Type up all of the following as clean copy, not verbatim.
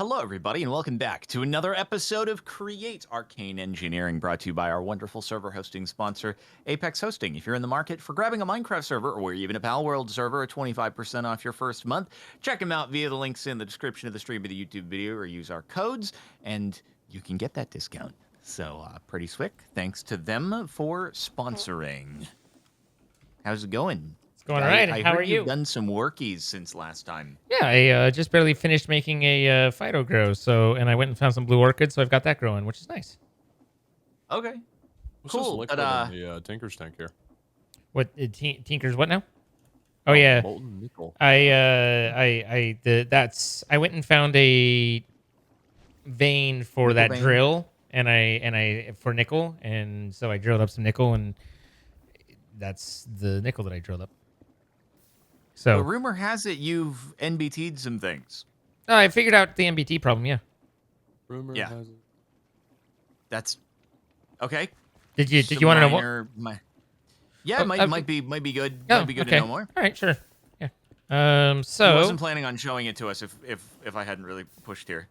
Hello, everybody, and welcome back to another episode of Create Arcane Engineering, brought to you by our wonderful server hosting sponsor, Apex Hosting. If you're in the market for grabbing a Minecraft server or even a Pal World server at 25% off your first month, check them out via the links in the description of the stream of the YouTube video or use our codes, and you can get that discount. So, pretty swick. Thanks to them for sponsoring. How's it going? It's going all right. I How heard are you? You've done some workies since last time. Yeah, I just barely finished making a Fido grow, and I went and found some blue orchids, so I've got that growing, which is nice. Okay. What's Cool. this liquid in the Tinker's tank here? What Tinker's what now? Oh yeah, Molten nickel. I went and found a vein for Nickel that vein? drill, and I for nickel, and so I drilled up some nickel, and that's the nickel that I drilled up. So The rumor has it you've NBT'd some things. oh, I figured out the MBT problem. Yeah. Rumor Yeah. has it. That's okay. Did you want to know more? Yeah, Oh, it might okay. be good. Oh, Might be good okay. to know more. All right, sure. Yeah. I So wasn't planning on showing it to us if I hadn't really pushed here.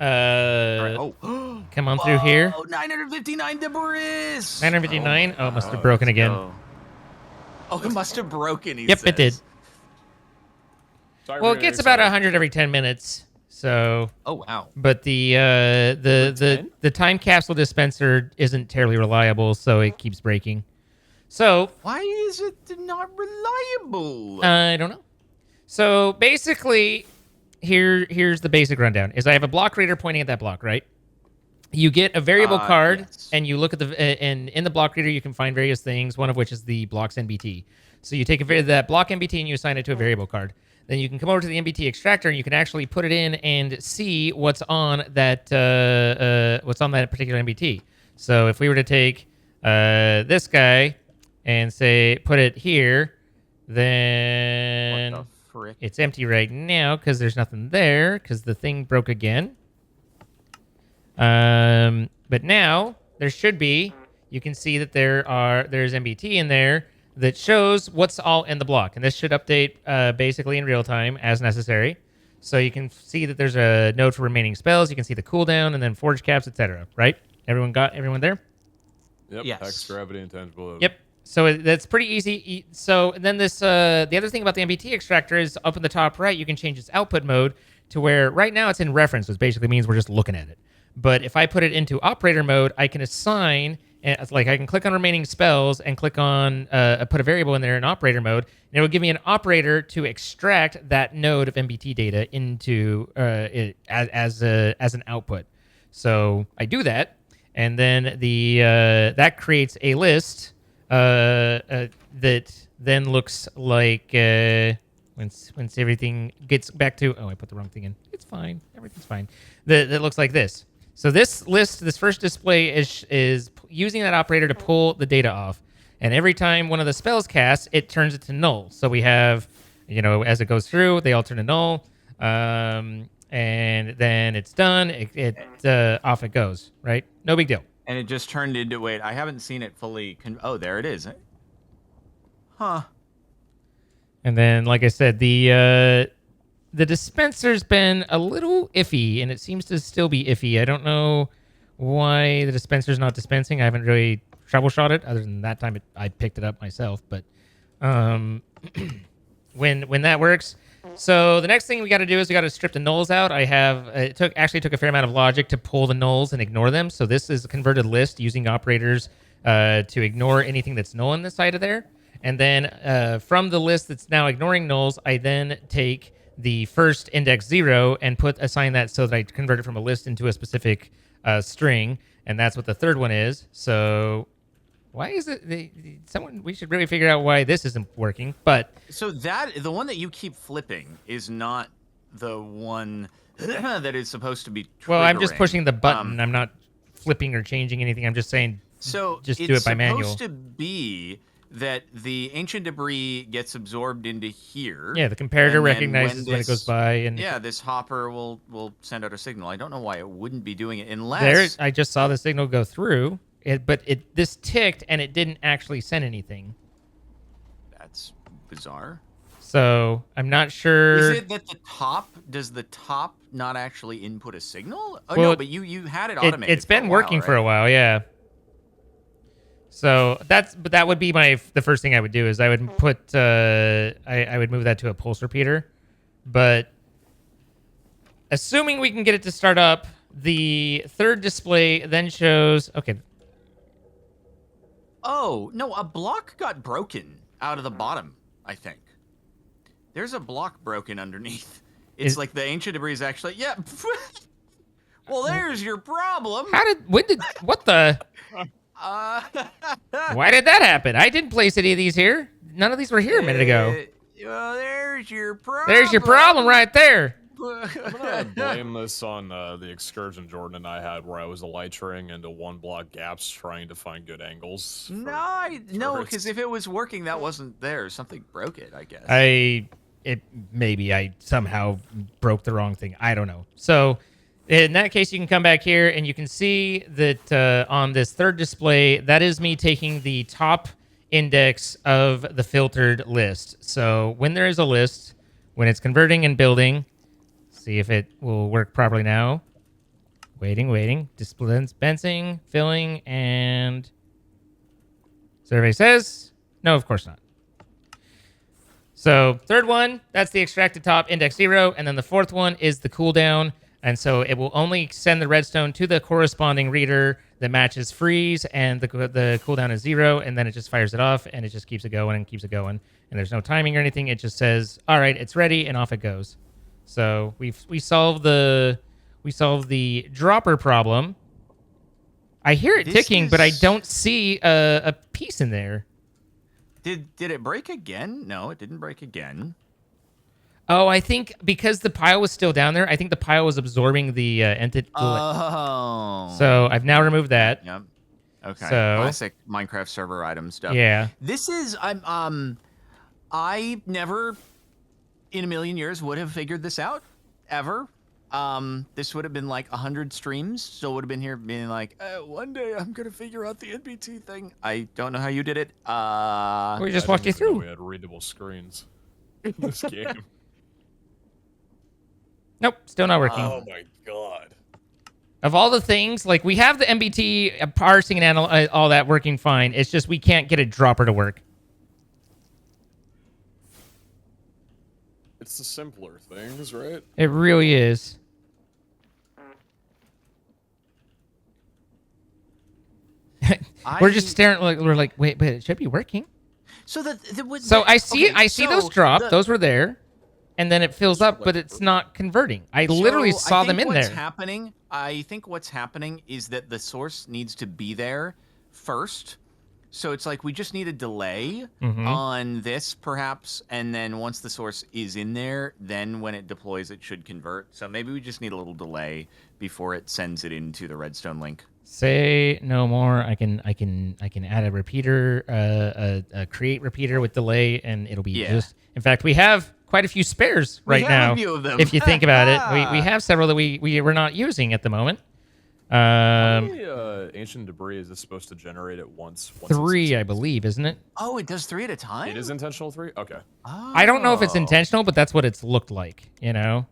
uh, All right. Oh, come on through here. Oh, 959 debris. 959. Oh, it must have broken again. Oh, it must have broken. He Yep, it did. says. Sorry Well, for it getting gets about excited. 100 every 10 minutes. So, Oh wow. but the time capsule dispenser isn't terribly reliable, so it keeps breaking. So Why is it not reliable? I don't know. So basically, here's the basic rundown: is I have a block reader pointing at that block, right? You get a variable card, yes. and you look at and in the block reader you can find various things. One of which is the block's NBT. So you take that block NBT and you assign it to a variable card. Then you can come over to the NBT extractor and you can actually put it in and see what's on that particular NBT. So if we were to take this guy and say put it here, then What the frick? it's empty right now because there's nothing there because the thing broke again. But now there should be. You can see that there's MBT in there that shows what's all in the block, and this should update basically in real time as necessary. So you can see that there's a node for remaining spells. You can see the cooldown and then forge caps, etc. Right? Everyone there? Yep. Yes. Hex, gravity, intangible. Yep. So that's pretty easy. So then the other thing about the MBT extractor is up in the top right, you can change its output mode to where right now it's in reference, which basically means we're just looking at it. But if I put it into operator mode, I can assign, I can click on remaining spells and click on, put a variable in there in operator mode, and it will give me an operator to extract that node of MBT data into it as an output. So I do that, and then that creates a list that then looks like once everything gets back to I put the wrong thing in. It's fine. Everything's fine. That looks like this. So this list, this first display is using that operator to pull the data off. And every time one of the spells casts, it turns it to null. So we have, as it goes through, they all turn to null. And then it's done. Off it goes, right? No big deal. And it just turned into, wait, I haven't seen it fully. Oh, there it is. Huh. And then, like I said, the dispenser's been a little iffy, and it seems to still be iffy. I don't know why the dispenser's not dispensing. I haven't really troubleshot it, other than that time I picked it up myself. But when that works, so the next thing we got to do is we got to strip the nulls out. It took a fair amount of logic to pull the nulls and ignore them. So this is a converted list using operators to ignore anything that's null on the side of there. And then from the list that's now ignoring nulls, I then take the first index 0 and assign that so that I convert it from a list into a specific string, and that's what the third one is. So why is it we should really figure out why this isn't working. But So the one that you keep flipping is not the one that is supposed to be triggering. well, I'm just pushing the button. I'm not flipping or changing anything. I'm just saying So just it's do it by manual. supposed to be that the ancient debris gets absorbed into here. Yeah, the comparator and then recognizes when it this- goes by, and Yeah, this hopper will send out a signal. I don't know why it wouldn't be doing it unless there I just saw the signal go through. This ticked and it didn't actually send anything. That's bizarre. So I'm not sure. Is it that does the top not actually input a signal? Oh Well, no, but you had it automated. It's been working for a while, yeah. So that would be the first thing I would do is I would put I would move that to a pulse repeater, but assuming we can get it to start up, the third display then shows okay. Oh no, a block got broken out of the bottom. I think there's a block broken underneath. It's like the ancient debris is actually Well, there's your problem. What the? Why did that happen? I didn't place any of these here. None of these were here a minute ago. Well, there's your problem. There's your problem right there. I'm gonna blame this on the excursion Jordan and I had, where I was elytring into one block gaps trying to find good angles. No, because if it was working, that wasn't there. Something broke it, I guess. Maybe I somehow broke the wrong thing. I don't know. So in that case, you can come back here and you can see that on this third display, that is me taking the top index of the filtered list. So when there is a list, when it's converting and building, see if it will work properly now. Waiting. Dispensing, filling, and survey says, no, of course not. So third one, that's the extracted top index 0. And then the fourth one is the cooldown. And so it will only send the redstone to the corresponding reader that matches freeze, and the cooldown is 0, and then it just fires it off, and it just keeps it going and keeps it going. And there's no timing or anything. It just says, all right, it's ready, and off it goes. So we solved the dropper problem. I hear it ticking, but I don't see a piece in there. Did it break again? No, it didn't break again. Oh, I think because the pile was still down there, I think the pile was absorbing the entity. Oh. So I've now removed that. Yep. Okay. So, classic Minecraft server item stuff. Yeah. This is I never in a million years would have figured this out ever. This would have been like 100 streams. Still would have been here being like, one day I'm gonna figure out the NBT thing. I don't know how you did it. We just walked you through. We had readable screens in this game. Nope, still not working. Oh my god. Of all the things, like we have the MBT parsing and all that working fine. It's just we can't get a dropper to work. It's the simpler things, right? It really is. We're just staring. Like we're like, wait, but it should be working. So I see those drop. Those were there. And then it fills up, but it's not converting. I literally saw them in there. I think what's happening is that the source needs to be there first. So it's like we just need a delay on this, perhaps, and then once the source is in there, then when it deploys, it should convert. So maybe we just need a little delay before it sends it into the redstone link. Say no more. I can add a repeater, a create repeater with delay, and it'll be just. In fact, we have quite a few spares right now. A few of them. If you think about it, we have several that we're not using at the moment. How many ancient debris is this supposed to generate at once? 3, I believe, isn't it? Oh, it does 3 at a time? It is intentional 3? Okay. Oh. I don't know if it's intentional, but that's what it's looked like, you know?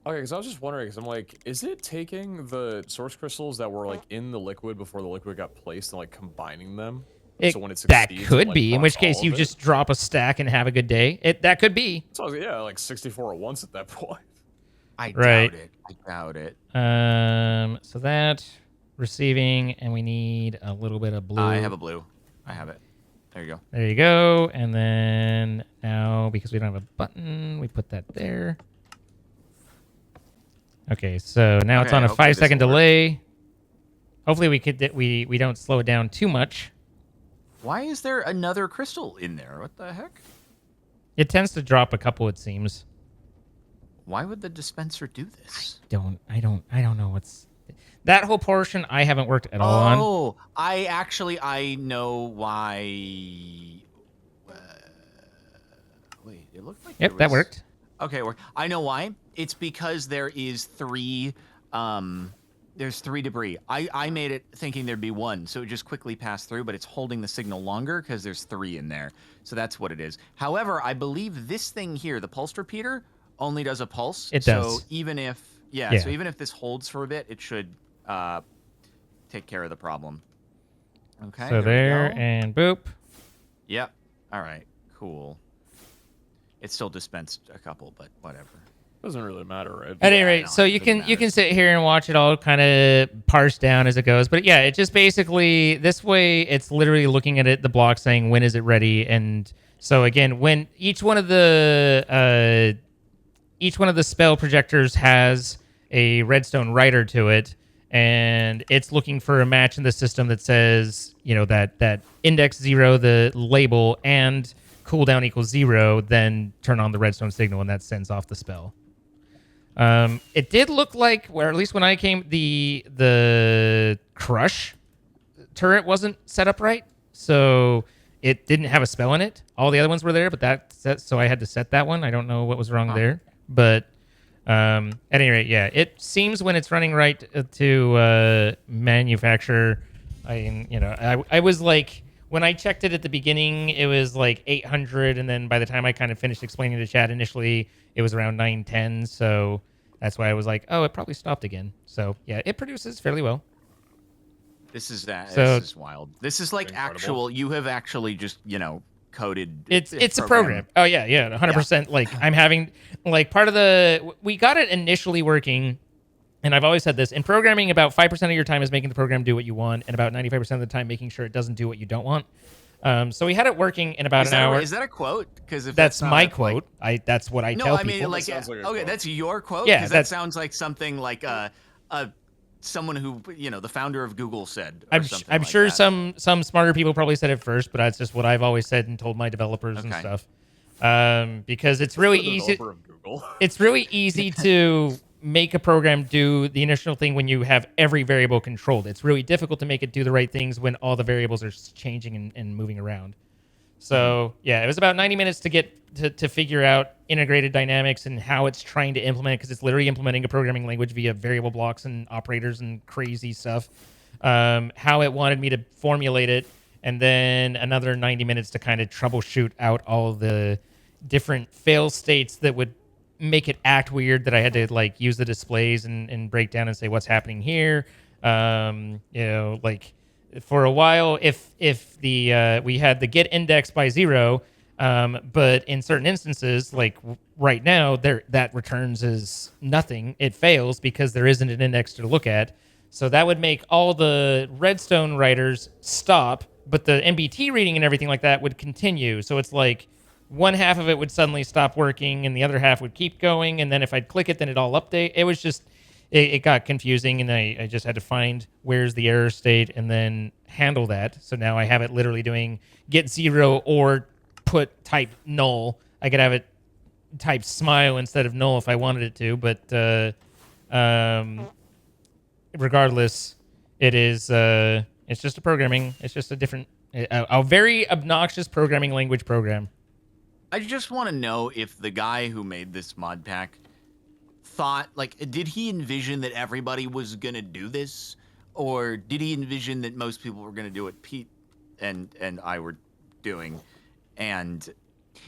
Okay, because I was just wondering, because I'm like, is it taking the source crystals that were like in the liquid before the liquid got placed and like combining them? So when it that succeeds, could like, be, in which all case of you it? just drop a stack and have a good day. That could be. So yeah, like 64 at once at that point. I doubt it. So that receiving, and we need a little bit of blue. I have a blue. I have it. There you go. There you go. And then now, because we don't have a button, we put that there. Okay, so now it's on a 5-second delay. Hopefully we don't slow it down too much. Why is there another crystal in there? What the heck? It tends to drop a couple, it seems. Why would the dispenser do this? I don't know what's that whole portion I haven't worked at all on. Oh, I know why. Wait, it looked like that worked. Okay, I know why. It's because there is 3 There's 3 debris. I made it thinking there'd be 1, so it just quickly passed through, but it's holding the signal longer because there's 3 in there. So that's what it is. However, I believe this thing here, the pulse repeater, only does a pulse. It so does. Even if Yeah. so even if this holds for a bit, it should take care of the problem. Okay. So there we go. and boop. Yep. All right. Cool. It still dispensed a couple, but whatever. Doesn't really matter, right? At any I rate, know, so it you doesn't can matter. sit here and watch it all kind of parse down as it goes. But yeah, it just basically this way it's literally looking at it, the block saying when is it ready, and so again when each one of the spell projectors has a redstone writer to it, and it's looking for a match in the system that says that index 0, the label, and cooldown equals 0, then turn on the redstone signal, and that sends off the spell. It did look like, or at least when I came, the crush turret wasn't set up right, so it didn't have a spell in it. All the other ones were there, but so I had to set that one. I don't know what was wrong there, but at any rate, yeah, it seems when it's running right to manufacture. I was like, when I checked it at the beginning, it was like 800, and then by the time I kind of finished explaining to chat initially, it was around 910. So that's why I was like, oh, it probably stopped again. So yeah, it produces fairly well. This is that. So- This is wild. This is like Incredible. actual. You have actually just coded. It's a program. Oh yeah, 100%. Like I'm having like part of we got it initially working, and I've always said this in programming: about 5% of your time is making the program do what you want, and about 95% of the time making sure it doesn't do what you don't want. So we had it working in about an hour. Is that a quote? Because if That's not, my like- quote. That's what I No, tell I mean people. like That sounds like a okay, quote. that's your quote. Yeah, 'Cause that that's- sounds like something like someone who the founder of Google said. Or I'm something I'm like sure that. some smarter people probably said it first, but that's just what I've always said and told my developers and Okay. stuff. Because it's really The easy. developer of Google. It's really easy to make a program do the initial thing when you have every variable controlled. It's really difficult to make it do the right things when all the variables are changing and moving around. So yeah, it was about 90 minutes to get to figure out integrated dynamics and how it's trying to implement it, because it's literally implementing a programming language via variable blocks and operators and crazy stuff. How it wanted me to formulate it, and then another 90 minutes to kind of troubleshoot out all the different fail states that would make it act weird, that I had to like use the displays and break down and say what's happening here. Like for a while, if the we had the get index by 0, but in certain instances, like right now, that returns as nothing. It fails because there isn't an index to look at. So that would make all the redstone writers stop, but the MBT reading and everything like that would continue. So it's like one half of it would suddenly stop working and the other half would keep going. And then if I'd click it, then it'd all update. It was just, it got confusing, and I just had to find where's the error state and then handle that. So now I have it literally doing get 0 or put type null. I could have it type smile instead of null if I wanted it to, but regardless, it is it's just a programming. It's just a different, a very obnoxious programming language program. I just want to know if the guy who made this mod pack thought, like, did he envision that everybody was gonna do this, or did he envision that most people were gonna do what Pete and I were doing? And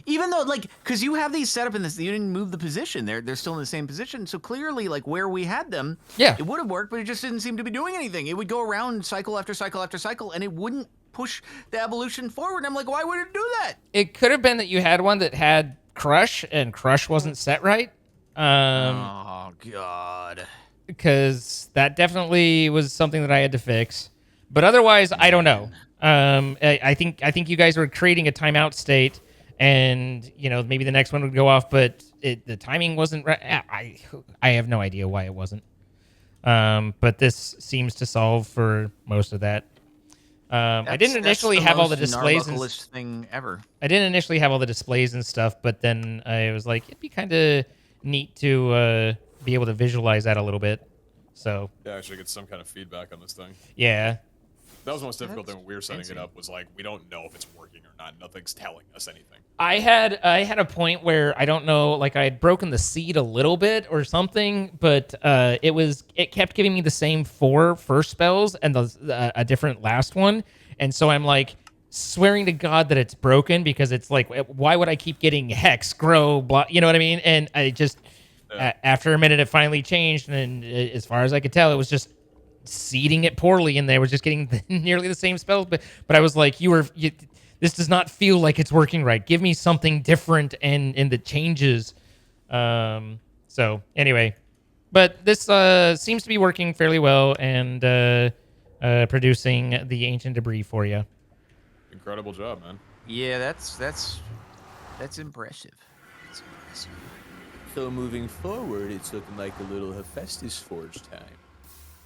even though, like, because you have these set up in this, you didn't move the position. They're still in the same position. So clearly, like, where we had them, Yeah. it would have worked, but it just didn't seem to be doing anything. It would go around cycle after cycle after cycle, and it wouldn't push the evolution forward. I'm like, why would it do that? It could have been that you had one that had crush and crush wasn't set right. Oh God. Because that definitely was something that I had to fix. But otherwise, I don't know. I think you guys were creating a timeout state, and maybe the next one would go off, but the timing wasn't right. I have no idea why it wasn't. But this seems to solve for most of that. I didn't initially have all the displays. Thing ever. I didn't initially have all the displays and stuff, but then I was like, it'd be kind of neat to be able to visualize that a little bit. So Yeah, actually get some kind of feedback on this thing. yeah. That was the most difficult thing when we were setting fancy. it up. Was like we don't know if it's working or not. Nothing's telling us anything. I had a point where I don't know, like I had broken the seed a little bit or something, but it kept giving me the same 4 first spells and a different last one, and so I'm like swearing to God that it's broken because it's like, why would I keep getting hex, grow, blah, you know what I mean? And I just after a minute it finally changed, and as far as I could tell, it was just seeding it poorly, and they were just getting nearly the same spells. But I was like, this does not feel like it's working right. Give me something different and that changes. So anyway, but this seems to be working fairly well and producing the ancient debris for you. Incredible job, man. Yeah, that's impressive. That's impressive. So moving forward, it's looking like a little Hephaestus Forge time.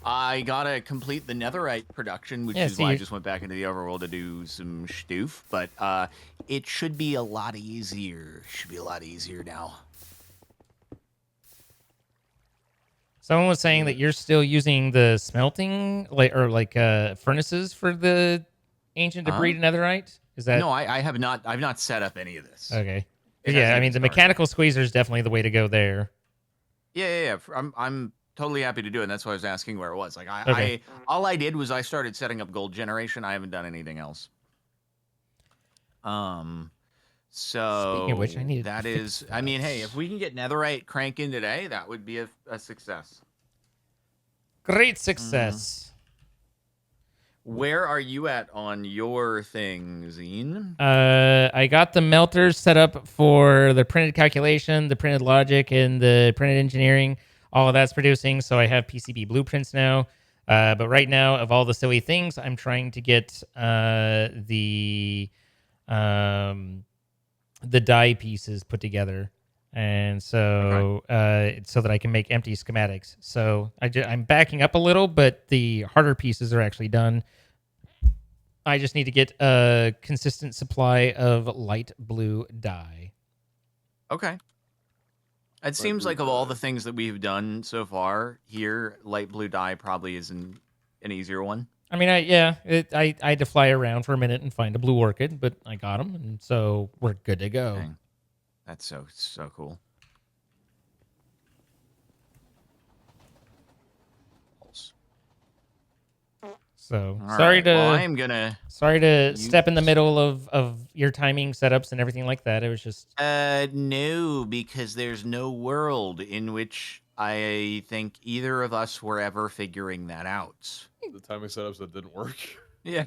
I gotta complete the netherite production, which is why I just went back into the overworld to do some stoof. But it should be a lot easier. Should be a lot easier now. Someone was saying that you're still using the smelting furnaces for the ancient debris to netherite. Is that No, I have not. I've not set up any of this. okay? It Yeah, hasn't I even mean the started. mechanical squeezer is definitely the way to go there. Yeah. I'm totally happy to do it. And that's why I was asking where it was. Like Okay. all I did was I started setting up gold generation. I haven't done anything else. So Speaking of which, I need that is. I mean, hey, if we can get netherite cranking today, that would be a success. Great success. Where are you at on your thing, Zine? I got the melters set up for the printed calculation, the printed logic, and the printed engineering. All of that's producing, so I have PCB blueprints now. But right now, of all the silly things, I'm trying to get the die pieces put together, and so so that I can make empty schematics. So I'm backing up a little, but the harder pieces are actually done. I just need to get a consistent supply of light blue dye. Okay. It seems like of all the things that we've done so far here, light blue dye probably is an easier one. I mean, I had to fly around for a minute and find a blue orchid, but I got them, and so we're good to go. Dang. That's so cool. So All sorry right. to Well, I'm gonna step in the middle of your timing setups and everything like that. It was just no, because there's no world in which I think either of us were ever figuring that out. The timing setups that didn't work. Yeah.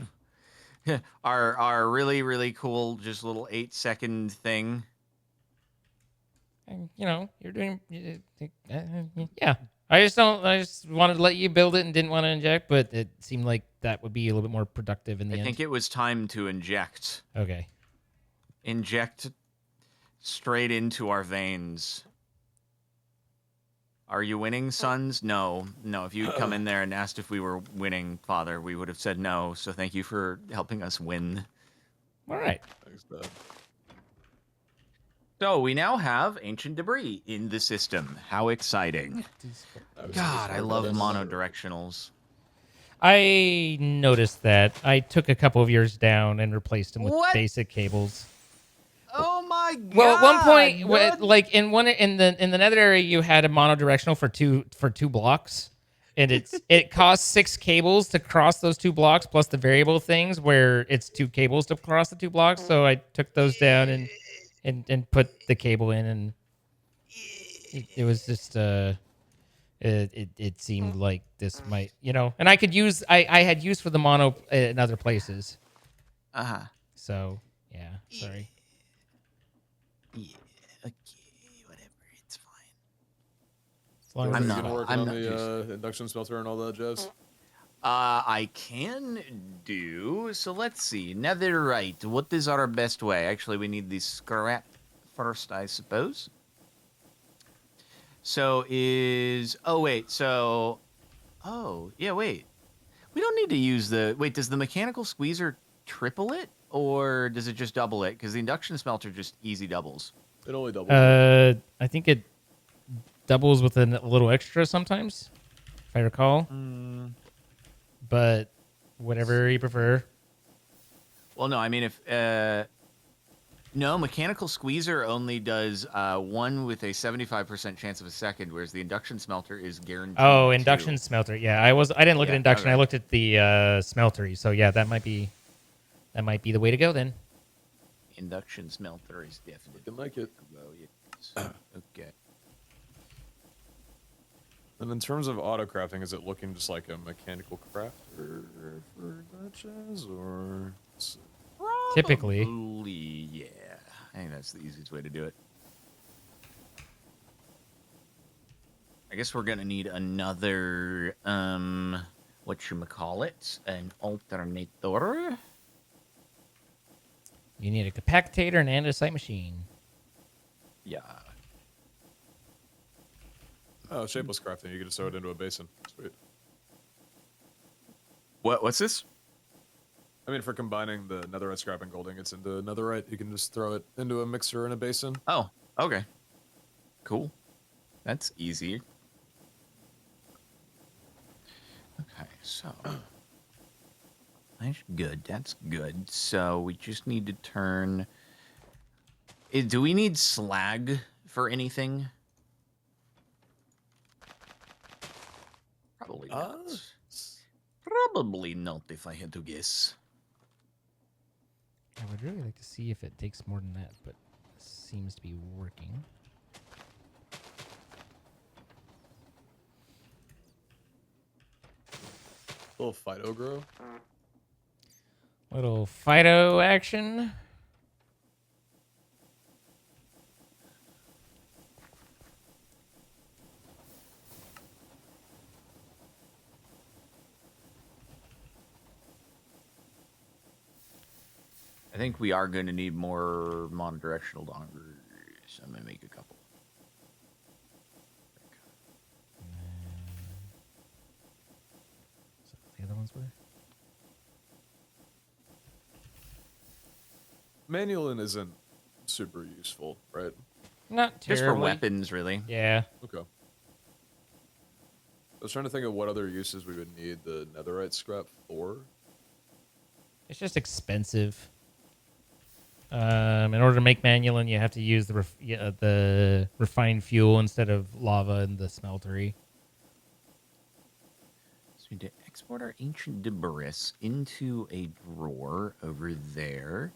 Our really, really cool, just little 8-second thing. you're doing yeah. I just wanted to let you build it and didn't want to inject, but it seemed like that would be a little bit more productive in the I end. think it was time to inject. Okay. Inject straight into our veins. Are you winning, sons? No. If you'd come in there and asked if we were winning, Father, we would have said no. So thank you for helping us win. All right. Thanks, Dad. So we now have ancient debris in the system. How exciting. God, I love monodirectionals. I noticed that. I took a couple of yours down and replaced them with basic cables. Oh my god! Well, at one point, like in the nether area, you had a monodirectional for two blocks, and it costs 6 cables to cross those 2 blocks plus the variable things where it's 2 cables to cross the 2 blocks. So I took those down and put the cable in, and it was just it seemed like this might, and I had use for the mono in other places. So yeah, sorry. Yeah, okay, whatever, it's fine. As long as I'm it's not- Gonna work I'm on not the induction smelter and all that jazz. I can do. So let's see. Netherite. What is our best way? Actually, we need the scrap first, I suppose. So is. Oh, wait. So. Oh, yeah, wait. We don't need to use the. Wait, does the mechanical squeezer triple it? Or does it just double it? Because the induction smelter just easy doubles. It only doubles. I think it doubles with a little extra sometimes, if I recall. But Whatever you prefer. Well, no, I mean if no, mechanical squeezer only does one with a 75% chance of a second, whereas the induction smelter is guaranteed. Oh, induction 2. smelter. Yeah, I didn't look at Yeah, induction. I okay. looked at the smeltery. So yeah, that might be the way to go then. Induction smelter is definitely. Looking like it. Well, yes. Okay. And in terms of auto crafting, is it looking just like a mechanical crafter for matches, or Typically. Probably, yeah. I think that's the easiest way to do it. I guess we're gonna need another whatchamacallit, an alternator. You need a compactator and andesite machine. Yeah. oh, shapeless crafting? You can just throw it into a basin. Sweet. What's this? I mean, for combining the netherite scrap and gold ingots into netherite, you can just throw it into a mixer in a basin. Oh, okay. Cool. That's easy. Okay, so that's good. That's good. So we just need to turn. Do we need slag for anything? Probably not. Probably not, if I had to guess. I would really like to see if it takes more than that, but it seems to be working. Little phyto grow. Little phyto action. I think we are going to need more monodirectional dongers. I'm going to make a couple. Is that what the other ones were? Manualin isn't super useful, right? Not Just terribly. for weapons, really. Yeah. Okay. I was trying to think of what other uses we would need the netherite scrap for. It's just expensive. In order to make manulin, you have to use the refined fuel instead of lava in the smeltery. So we need to export our ancient debris into a drawer over there.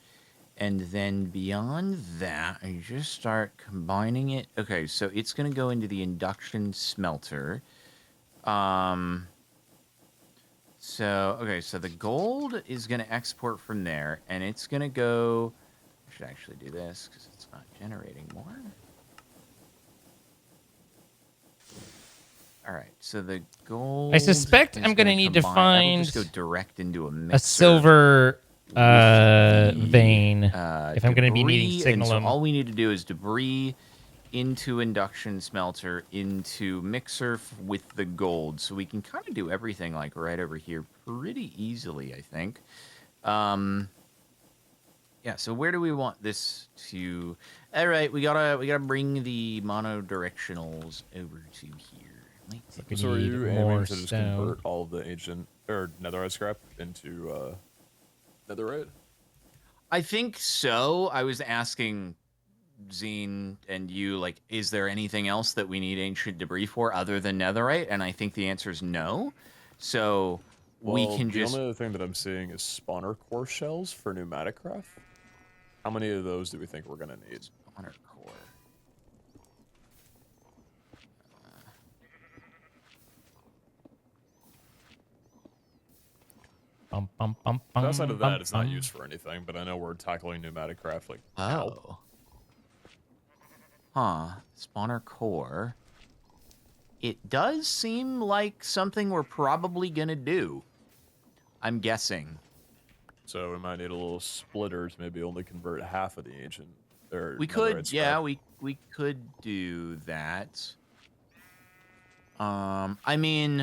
And then beyond that, I just start combining it. Okay, so it's going to go into the induction smelter. So the gold is going to export from there, and it's going to go... I should actually do this, because it's not generating more. All right, so the gold... I suspect is I'm going to need to combine- find That'll just go direct into a mixer. a silver vein the, if I'm going to be needing debris, and so signalum. all we need to do is debris into induction smelter into mixer with the gold, so we can kind of do everything like right over here pretty easily, I think. Yeah, so where do we want this to? All right, we gotta bring the monodirectionals over to here. We So are need you more aiming to just stone. convert all of the ancient or netherite scrap into netherite? I think so. I was asking Zine and you, like, is there anything else that we need ancient debris for other than netherite? And I think the answer is no. So we can the just... only other thing that I'm seeing is spawner core shells for pneumatic craft. How many of those do we think we're gonna need? Spawner core. Bum, bum, bum, bum, Outside of bum, that, it's not bum. used for anything, but I know we're tackling pneumatic craft like now. Oh. Huh. Spawner core. It does seem like something we're probably gonna do. I'm guessing. So we might need a little splitter to maybe only convert half of the ancient. Or We netherite could, scrap. yeah, we could do that. I mean,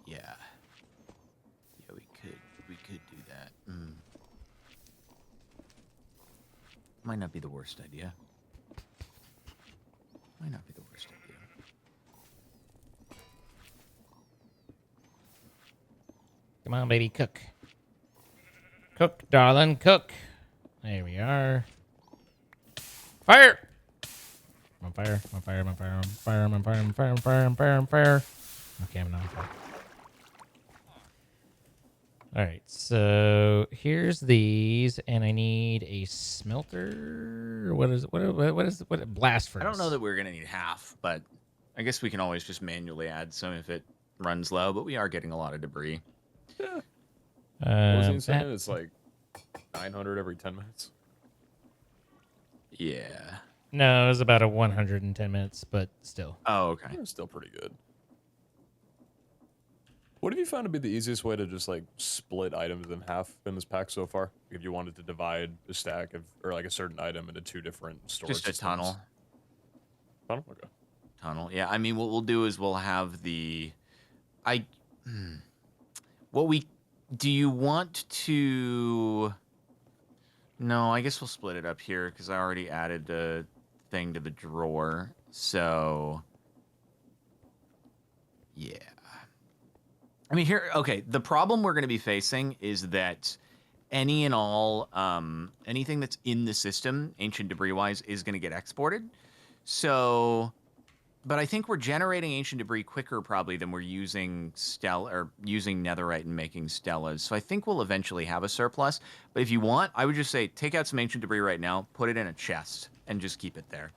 yeah. Yeah, we could do that. Might not be the worst idea. Might not be the worst idea. Come on, baby, cook. Cook, darling, cook. There we are. Fire! I'm on fire. I'm on fire. I'm on fire. I'm on fire. I'm on fire. I'm on fire. I'm on fire. I'm on fire. I'm on fire. Okay, I'm not on fire. All right, so here's these, and I need a smelter. What is what blast furnace? I don't know that we're gonna need half, but I guess we can always just manually add some if it runs low. But we are getting a lot of debris. Yeah. What was he that, saying? It's like 900 every 10 minutes. Yeah. no, it was about a 110 minutes, but still. Oh, okay. It's still pretty good. What have you found to be the easiest way to just like split items in half in this pack so far? If you wanted to divide a stack of or like a certain item into two different storage Just a systems. tunnel. Tunnel? Okay. Tunnel. Yeah. I mean, what we'll do is we'll have the. What we. Do you want to? No, I guess we'll split it up here because I already added the thing to the drawer. So. Yeah. I mean, here, okay, the problem we're going to be facing is that any and all, anything that's in the system, ancient debris-wise, is going to get exported. So, but I think we're generating ancient debris quicker probably than we're using using netherite and making stellas. So I think we'll eventually have a surplus. But if you want, I would just say take out some ancient debris right now, put it in a chest, and just keep it there.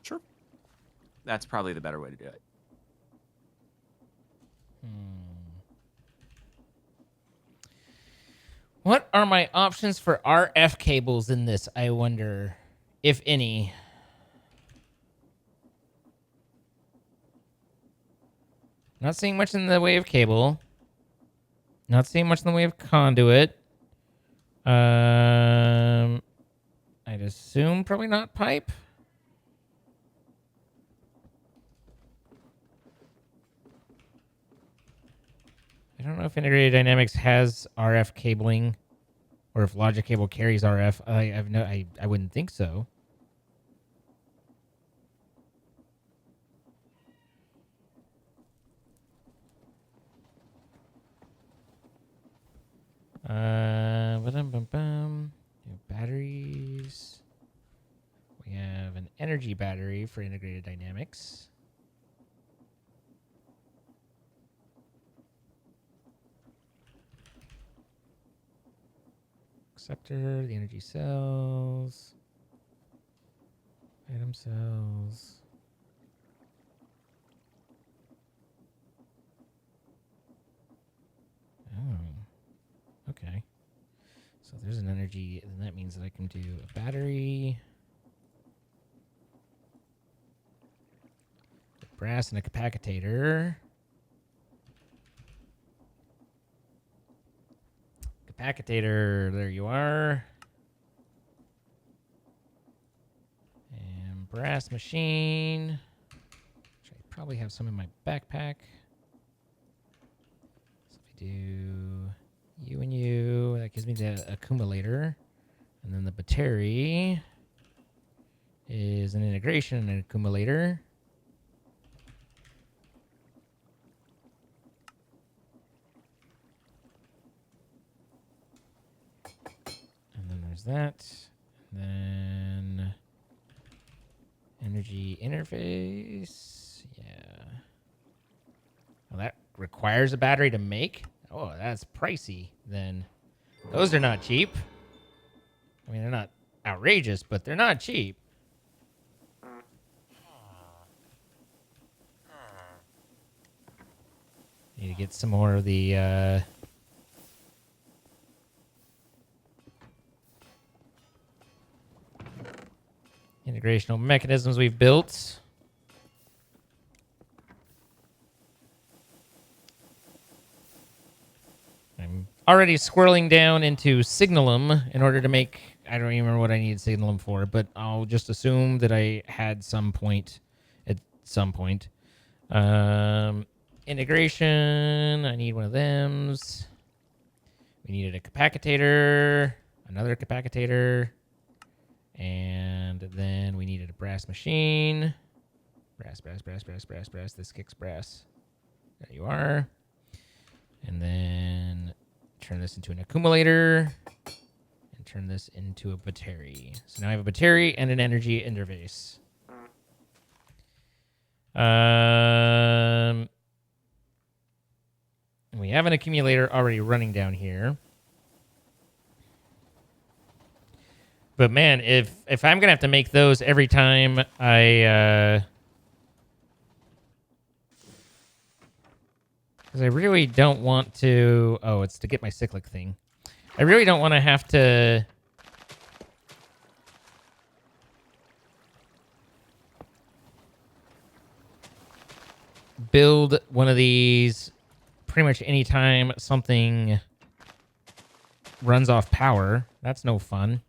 Sure. That's probably the better way to do it. What are my options for RF cables in this, I wonder, if any? Not seeing much in the way of cable. Not seeing much in the way of conduit. I'd assume probably not pipe. I don't know if Integrated Dynamics has RF cabling, or if Logic Cable carries RF. I wouldn't think so. Batteries. We have an energy battery for Integrated Dynamics. Sector, the energy cells, item cells. Oh, okay. So there's an energy, and that means that I can do a battery, a brass, and a capacitator. Capacitator, there you are. And brass machine, which I probably have some in my backpack. So if I do you and you, that gives me the accumulator. And then the battery is an integration and an accumulator. That. Then energy interface. Yeah. Well, that requires a battery to make. Oh, that's pricey. Then those are not cheap. I mean, they're not outrageous, but they're not cheap. Need to get some more of the integrational mechanisms we've built. I'm already swirling down into Signalum in order to make, I don't even remember what I need Signalum for, but I'll just assume that I had some point at some point. Integration, I need one of them's. We needed a capacitator, another capacitator. And then we needed a brass machine. Brass. This kicks brass. There you are. And then turn this into an accumulator. turn this into a battery. So now I have a battery and an energy interface. We have an accumulator already running down here. But man, if I'm gonna have to make those every time I because I really don't want to. Oh, it's to get my cyclic thing. I really don't want to have to build one of these pretty much anytime something runs off power. That's no fun.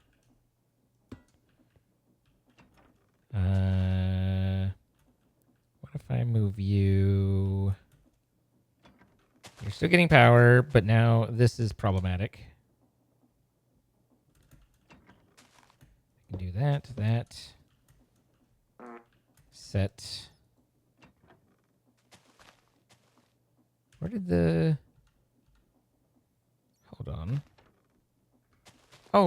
What if I move you? You're still getting power, but now this is problematic. I can do that. Set. Where did the... Hold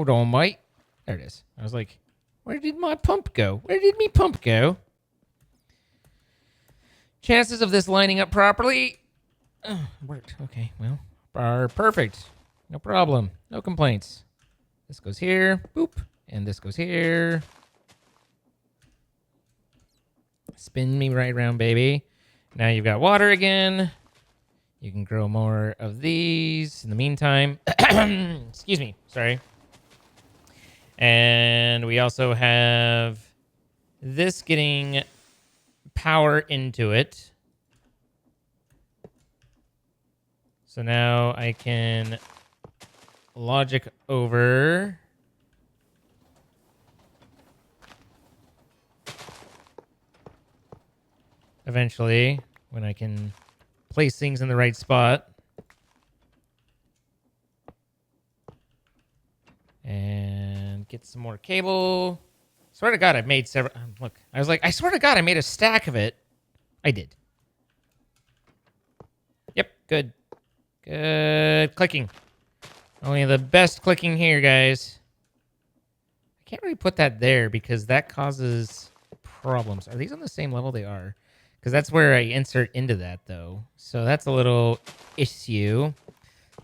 on, mate. There it is. I was like, where did my pump go? Where did me pump go? Chances of this lining up properly... worked. Okay, well, are perfect. No problem. No complaints. This goes here. Boop. And this goes here. Spin me right around, baby. Now you've got water again. You can grow more of these in the meantime. Excuse me. Sorry. And we also have this getting power into it. So now I can logic over eventually when I can place things in the right spot. And get some more cable. Swear to God, I've made several. Look, I was like, I swear to God, I made a stack of it. I did. Yep, good. Good clicking. Only the best clicking here, guys. I can't really put that there because that causes problems. Are these on the same level? They are. Because that's where I insert into that, though. So that's a little issue.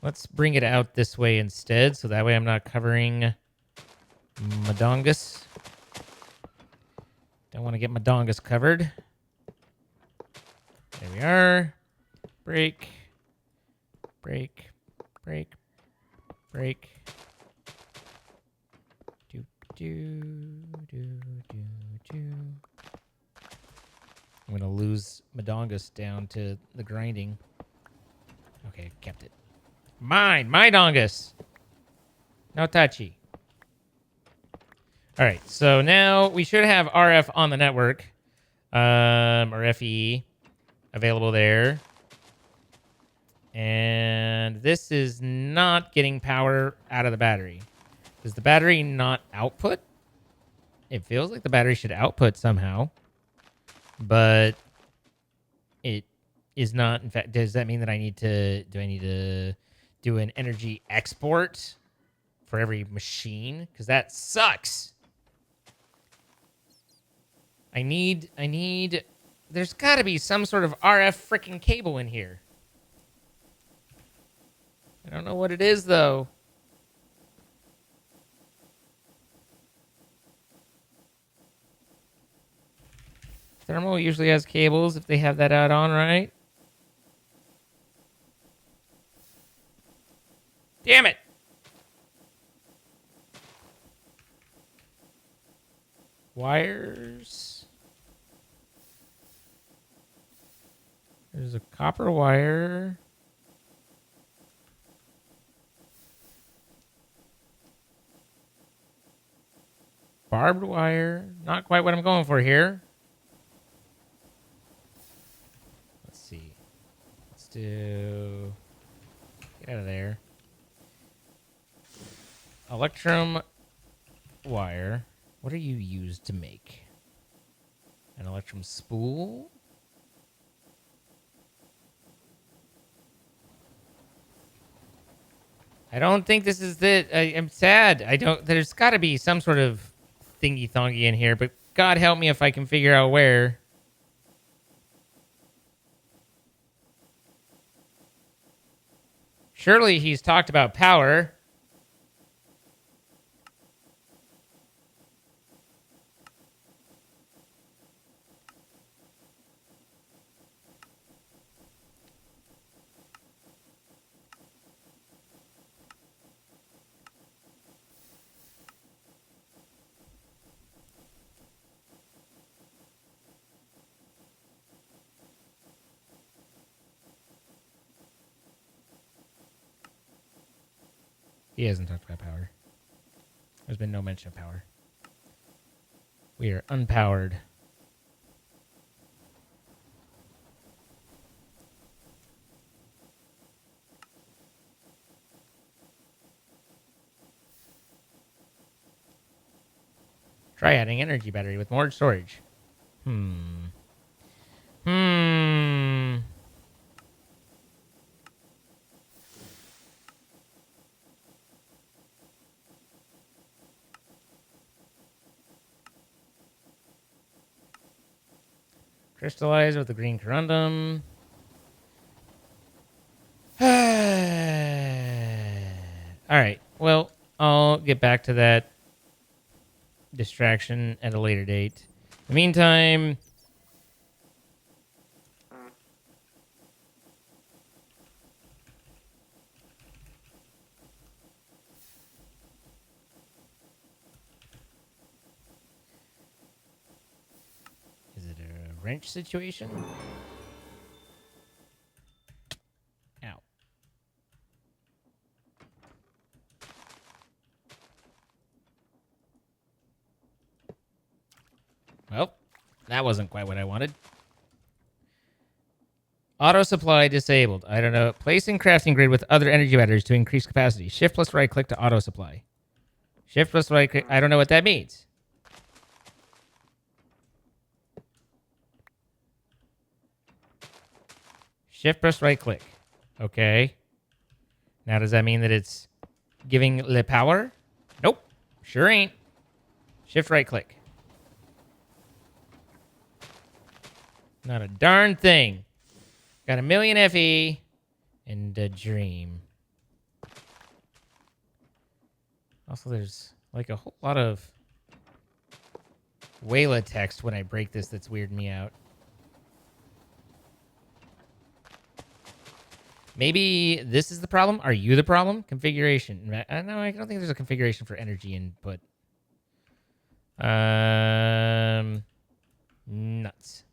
Let's bring it out this way instead, so that way I'm not covering Madongus. Don't want to get Madongus covered. There we are. Break. Break. Break. Break. Do, do, do, do, do. I'm going to lose Madongus down to the grinding. Okay, kept it. Mine! My dongus! No touchy. Alright, so now we should have RF on the network. Or FE available there. And this is not getting power out of the battery. Does the battery not output? It feels like the battery should output somehow. But it is not. In fact, does that mean that I need to... Do I need to do an energy export for every machine? Because that sucks. I need... There's got to be some sort of RF freaking cable in here. I don't know what it is, though. Thermal usually has cables if they have that out on, right? Damn it! Wires. There's a copper wire. Barbed wire. Not quite what I'm going for here. Let's see. Let's do... Get out of there. Electrum wire. What are you used to make? An electrum spool? I don't think this is it. I'm sad. I don't. There's got to be some sort of thingy thongy in here, but God help me if I can figure out where. Surely he's talked about power. He hasn't talked about power. There's been no mention of power. We are unpowered. Try adding energy battery with more storage. Hmm. Crystallize with the green corundum. All right. Well, I'll get back to that distraction at a later date. In the meantime, is it a wrench situation? Ow. Well, that wasn't quite what I wanted. Auto supply disabled. I don't know. Placing crafting grid with other energy batteries to increase capacity. Shift plus right click to auto supply. Shift plus right click. I don't know what that means. Shift plus right click. Okay. Now does that mean that it's giving the power? Nope. Sure ain't. Shift right click. Not a darn thing. Got a million FE and a dream. Also, there's like a whole lot of Wayla text when I break this that's weirding me out. Maybe this is the problem? Are you the problem? Configuration. No, I don't think there's a configuration for energy input. Nuts.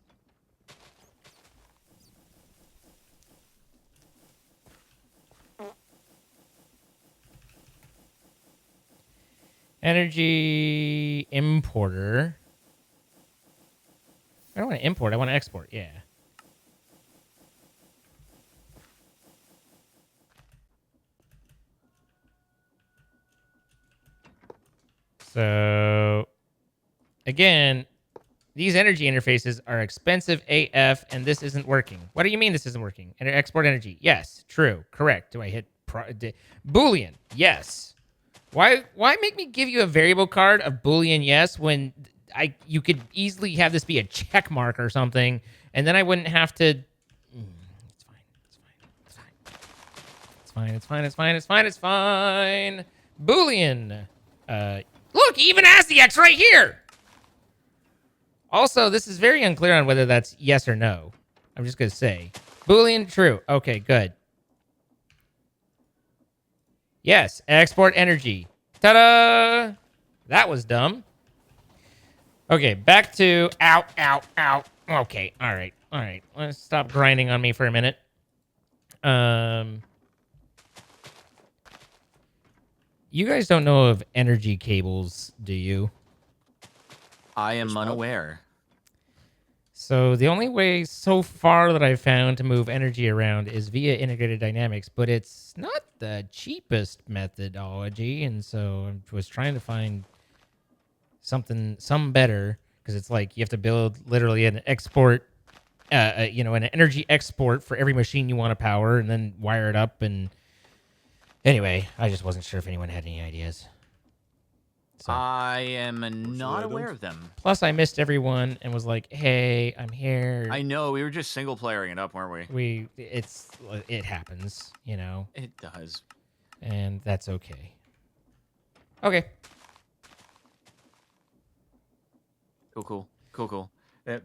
Energy importer. I don't want to import. I want to export. Yeah. So, again, these energy interfaces are expensive AF, and this isn't working. What do you mean this isn't working? Export energy. Yes. True. Correct. Do I hit Boolean? Yes. Why make me give you a variable card of Boolean yes when you could easily have this be a check mark or something, and then I wouldn't have to. It's fine. Boolean. Look, he even has the X right here. Also, this is very unclear on whether that's yes or no. I'm just gonna say Boolean true. Okay, good. Yes, export energy. Ta-da! That was dumb. Okay, back to ow. Okay, all right. Let's stop grinding on me for a minute. You guys don't know of energy cables, do you? I am unaware. So the only way so far that I've found to move energy around is via integrated dynamics, but it's not the cheapest methodology, and so I was trying to find some better, because it's like you have to build literally an export, an energy export for every machine you want to power, and then wire it up, and Anyway, I just wasn't sure if anyone had any ideas. So. I am not I aware don't. of them. Plus, I missed everyone and was like, "Hey, I'm here." I know, we were just single playering it up, weren't we? It happens, you know, It does. and that's okay. Okay. Cool.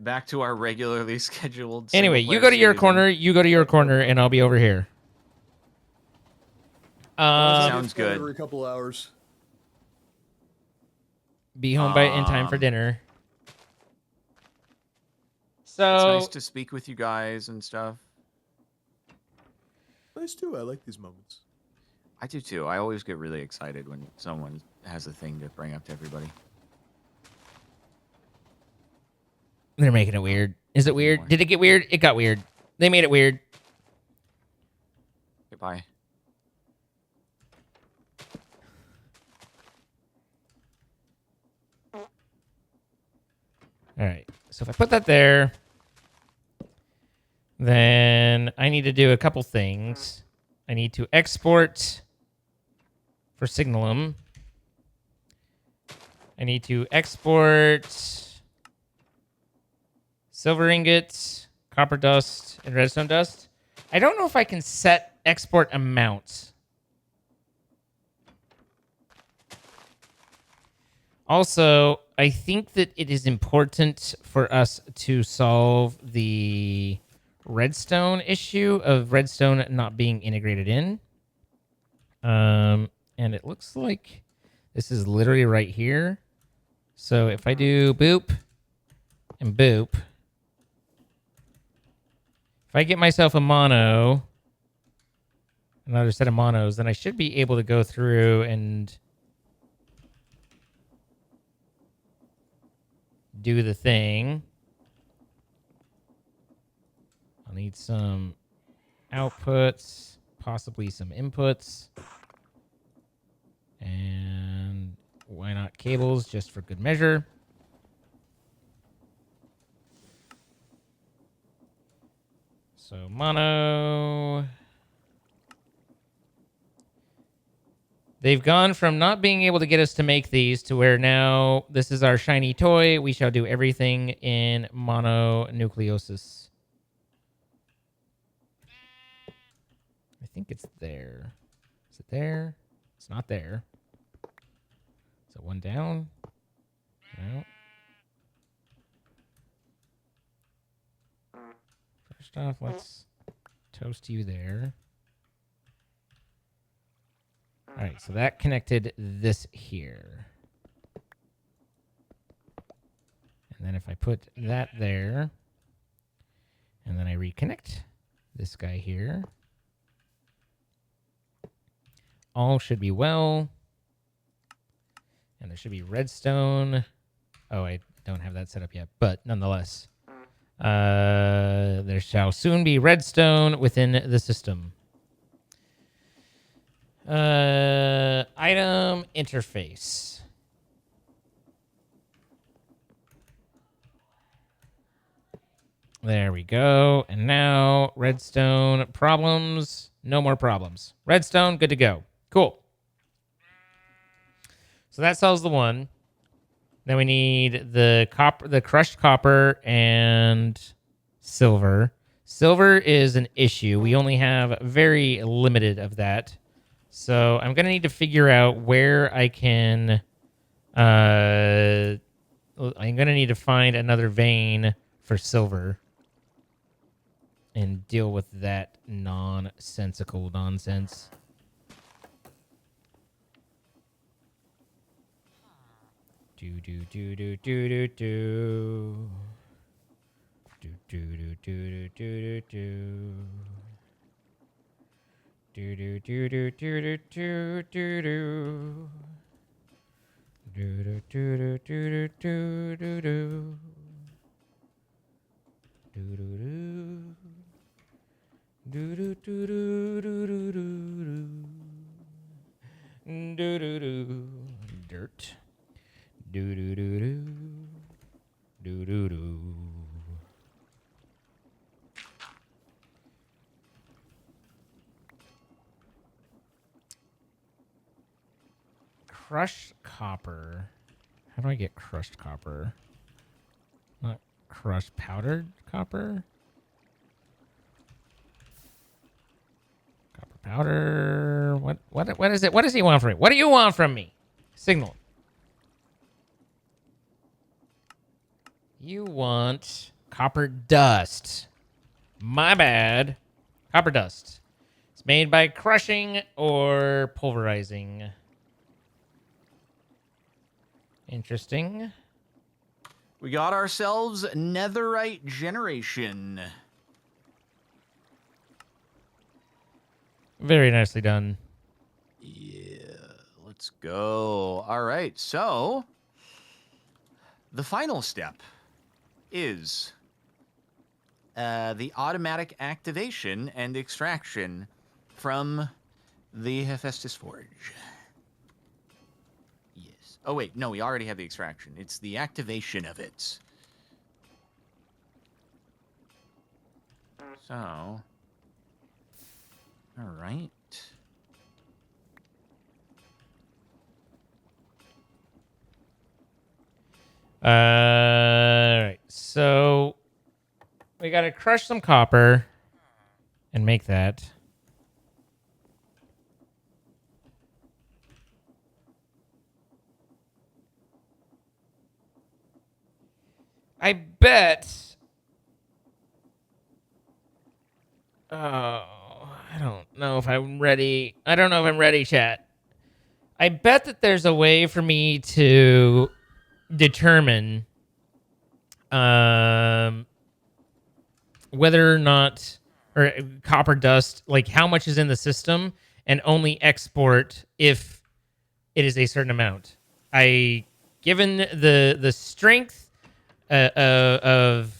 Back to our regularly scheduled. Anyway, single-player you go to your season. corner. You go to your corner, and I'll be over here. Sounds good. Every couple hours. Be home in time for dinner. So It's nice to speak with you guys and stuff. Nice too. I like these moments. I do too. I always get really excited when someone has a thing to bring up to everybody. they're making it weird. Is it weird? More. Did it get weird? It got weird. They made it weird. Goodbye. All right. So if I put that there, then I need to do a couple things. I need to export for Signalum. I need to export silver ingots, copper dust, and redstone dust. I don't know if I can set export amounts. Also, I think that it is important for us to solve the redstone issue of redstone not being integrated in. And it looks like this is literally right here. So if I do boop and boop, if I get myself a mono, another set of monos, then I should be able to go through and do the thing. I'll need some outputs, possibly some inputs. And why not cables, just for good measure. So mono. They've gone from not being able to get us to make these to where now this is our shiny toy. We shall do everything in mononucleosis. I think it's there. Is it there? It's not there. Is it one down? No. First off, let's toast you there. All right, so that connected this here. And then if I put that there, and then I reconnect this guy here, all should be well. And there should be redstone. Oh, I don't have that set up yet, but nonetheless. There shall soon be redstone within the system. Item interface. There we go. And now redstone problems. No more problems. Redstone, good to go. Cool. So that solves the one. Then we need the copper, the crushed copper and silver. Silver is an issue. We only have very limited of that. So I'm going to need to figure out where I can... I'm going to need to find another vein for silver and deal with that nonsensical nonsense. Do do do do do do do. Do do do do do do do. Do do do do do do do do. Do do do do do do do do. Do do do. Do do do do do do do. Do do do. Dirt. Do do do do. Do do do. crushed copper. How do I get crushed copper? Not crushed powdered copper. Copper powder. What is it? What does he want from me? What do you want from me? Signal. You want copper dust. My bad. Copper dust. It's made by crushing or pulverizing. Interesting. We got ourselves netherite generation. Very nicely done. Yeah, let's go. All right, so the final step is the automatic activation and extraction from the Hephaestus Forge. Yes. Oh, wait. No, we already have the extraction. It's the activation of it. So, all right. All right. So we got to crush some copper and make that. I bet. Oh, I don't know if I'm ready. I don't know if I'm ready, chat. I bet that there's a way for me to determine whether or not, or copper dust, like how much is in the system, and only export if it is a certain amount. Given the strength of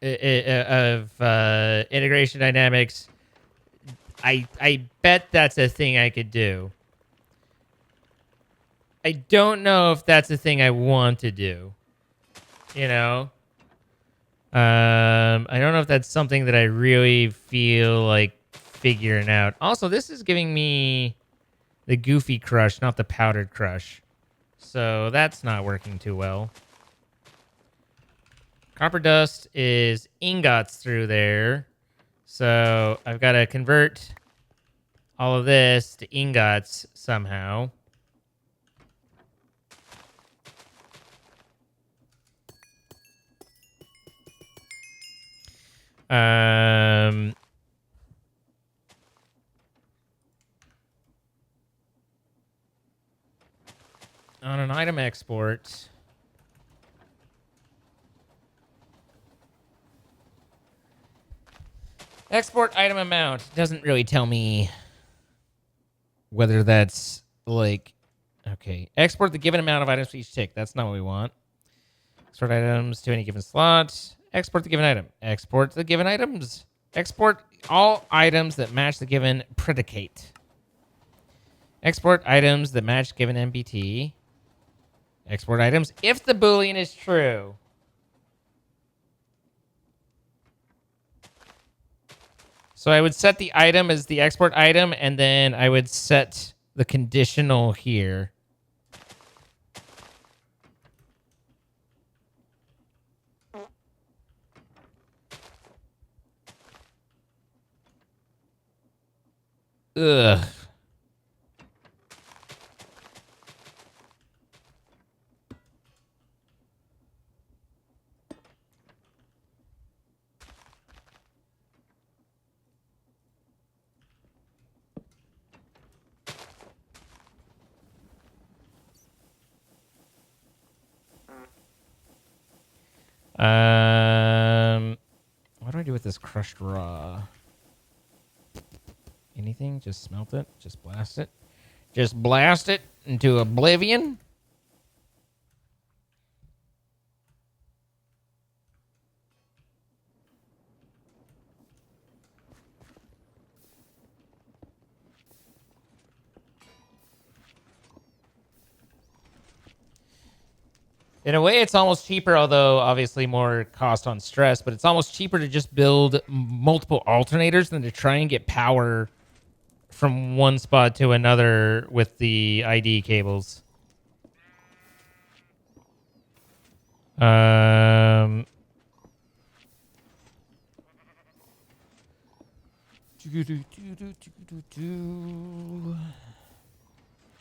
integration dynamics, I bet that's a thing I could do. I don't know if that's a thing I want to do. You know? I don't know if that's something that I really feel like figuring out. Also, this is giving me the goofy crush, not the powdered crush. So that's not working too well. Copper dust is ingots through there. So I've got to convert all of this to ingots somehow. On an item export, export item amount doesn't really tell me whether that's like, okay, export the given amount of items for each tick. That's not what we want. Export items to any given slot. Export the given item. Export the given items. Export all items that match the given predicate. Export items that match given MBT. Export items if the Boolean is true. So I would set the item as the export item, and then I would set the conditional here. Ugh. What do I do with this crushed raw? Anything? Just smelt it? Just blast it? Just blast it into oblivion? In a way, it's almost cheaper, although obviously more cost on stress, but it's almost cheaper to just build multiple alternators than to try and get power from one spot to another with the ID cables.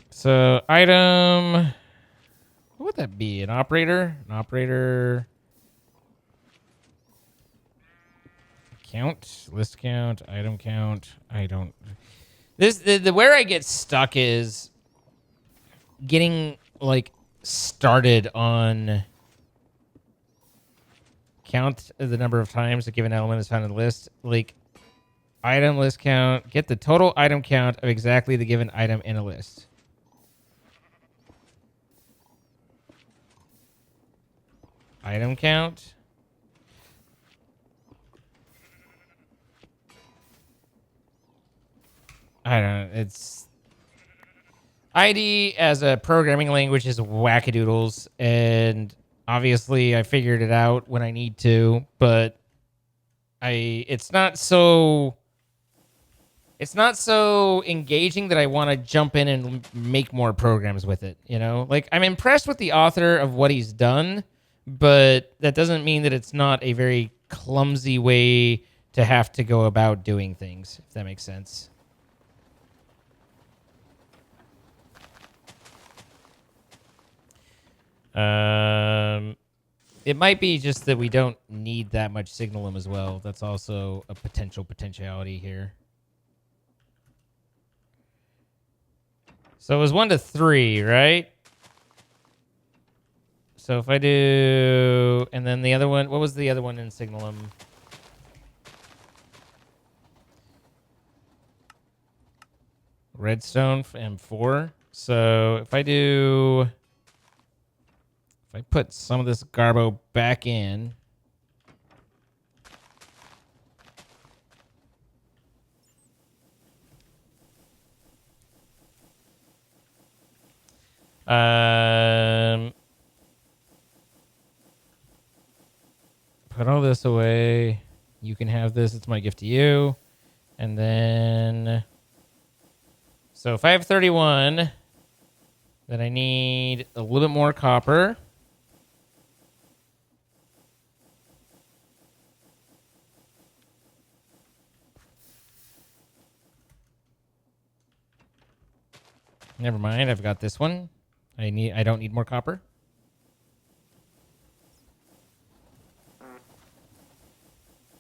So item, what would that be? An operator? An operator count, list count, item count. I don't. This the where I get stuck is getting like started on count the number of times a given element is found in the list. Like item list count, get the total item count of exactly the given item in a list. Item count. I don't know. It's ID as a programming language is wackadoodles, and obviously I figured it out when I need to, but it's not so engaging that I want to jump in and make more programs with it, you know? Like I'm impressed with the author of what he's done, but that doesn't mean that it's not a very clumsy way to have to go about doing things, if that makes sense. It might be just that we don't need that much signalum as well. That's also a potentiality here. So it was 1 to 3, right? So if I do, and then the other one, what was the other one in signalum? Redstone M4. So if I put some of this garbo back in, put all this away. You can have this. It's my gift to you. And then, so if I have 31, then I need a little bit more copper. Never mind, I've got this one. I don't need more copper.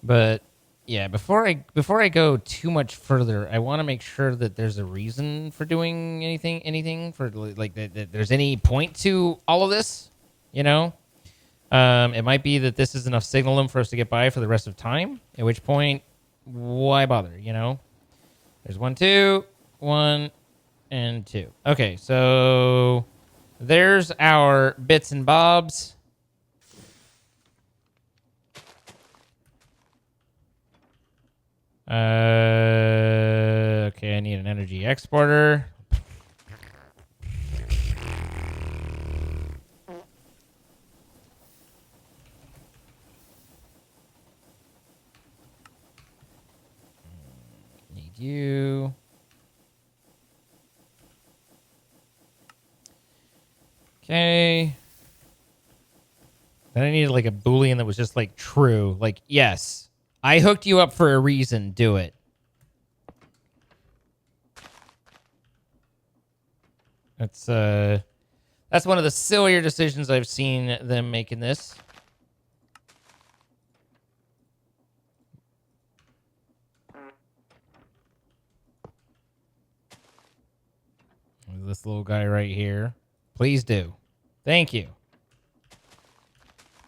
But yeah, before I go too much further, I want to make sure that there's a reason for doing anything for like that there's any point to all of this, you know? It might be that this is enough signalum for us to get by for the rest of time, at which point why bother, you know? There's 1, 2, 1 and 2. Okay, so there's our bits and bobs. Okay, I need an energy exporter. Need you. Okay. Then I needed like a Boolean that was just like true. Like, yes, I hooked you up for a reason. Do it. That's one of the sillier decisions I've seen them make in this. This little guy right here. Please do. Thank you.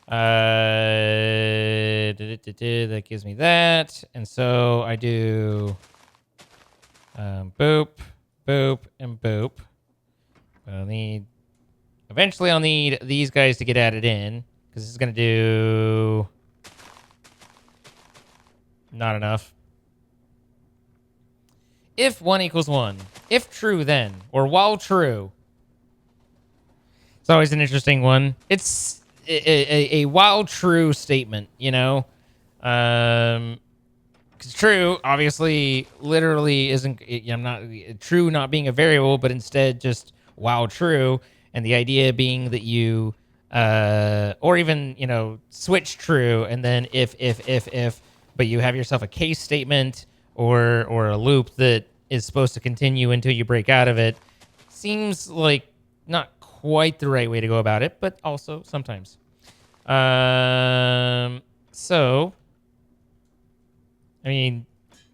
That gives me that. And so I do boop, boop, and boop. Eventually I'll need these guys to get added in, because this is going to do not enough. If 1 equals 1. If true, then. Or while true. It's always an interesting one. It's a while true statement, you know? 'Cause true, obviously, literally isn't. I'm not true, not being a variable, but instead just while true, and the idea being that you, or even switch true, and then if, but you have yourself a case statement or a loop that is supposed to continue until you break out of it. Seems like not quite the right way to go about it, but also sometimes. So. I mean,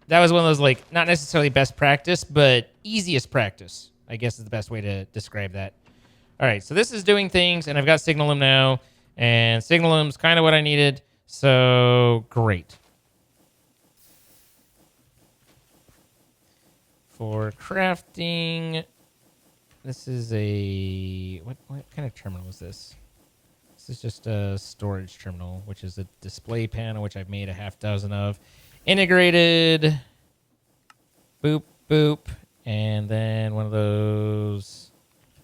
that was one of those, like, not necessarily best practice, but easiest practice, I guess is the best way to describe that. All right, so this is doing things, and I've got Signalum now, and Signalum's kind of what I needed, so great. For crafting, this is a... What kind of terminal is this? This is just a storage terminal, which is a display panel, which I've made a half dozen of. Integrated, boop, boop, and then one of those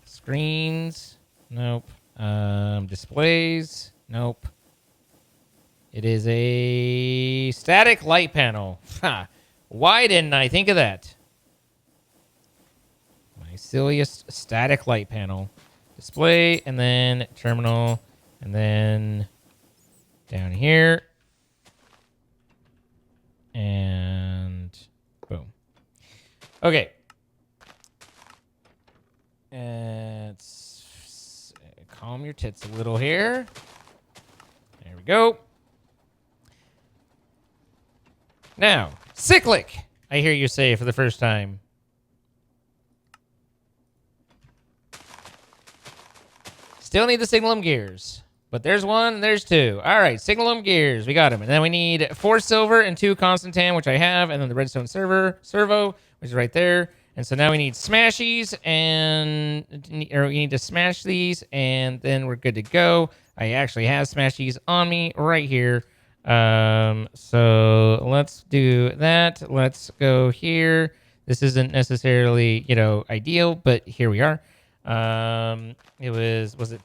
screens. Nope. Displays. Nope. It is a static light panel. Ha! Why didn't I think of that? My silliest static light panel. Display, and then terminal, and then down here. And boom. Okay. Let's calm your tits a little here. There we go. Now, cyclic, I hear you say for the first time. Still need the Signalum gears. But there's one, there's two. All right, Signalum gears, we got them. And then we need 4 silver and 2 Constantan, which I have, and then the redstone servo, which is right there. And so now we need smashies, or we need to smash these, and then we're good to go. I actually have smashies on me right here. So let's do that. Let's go here. This isn't necessarily, ideal, but here we are. Was it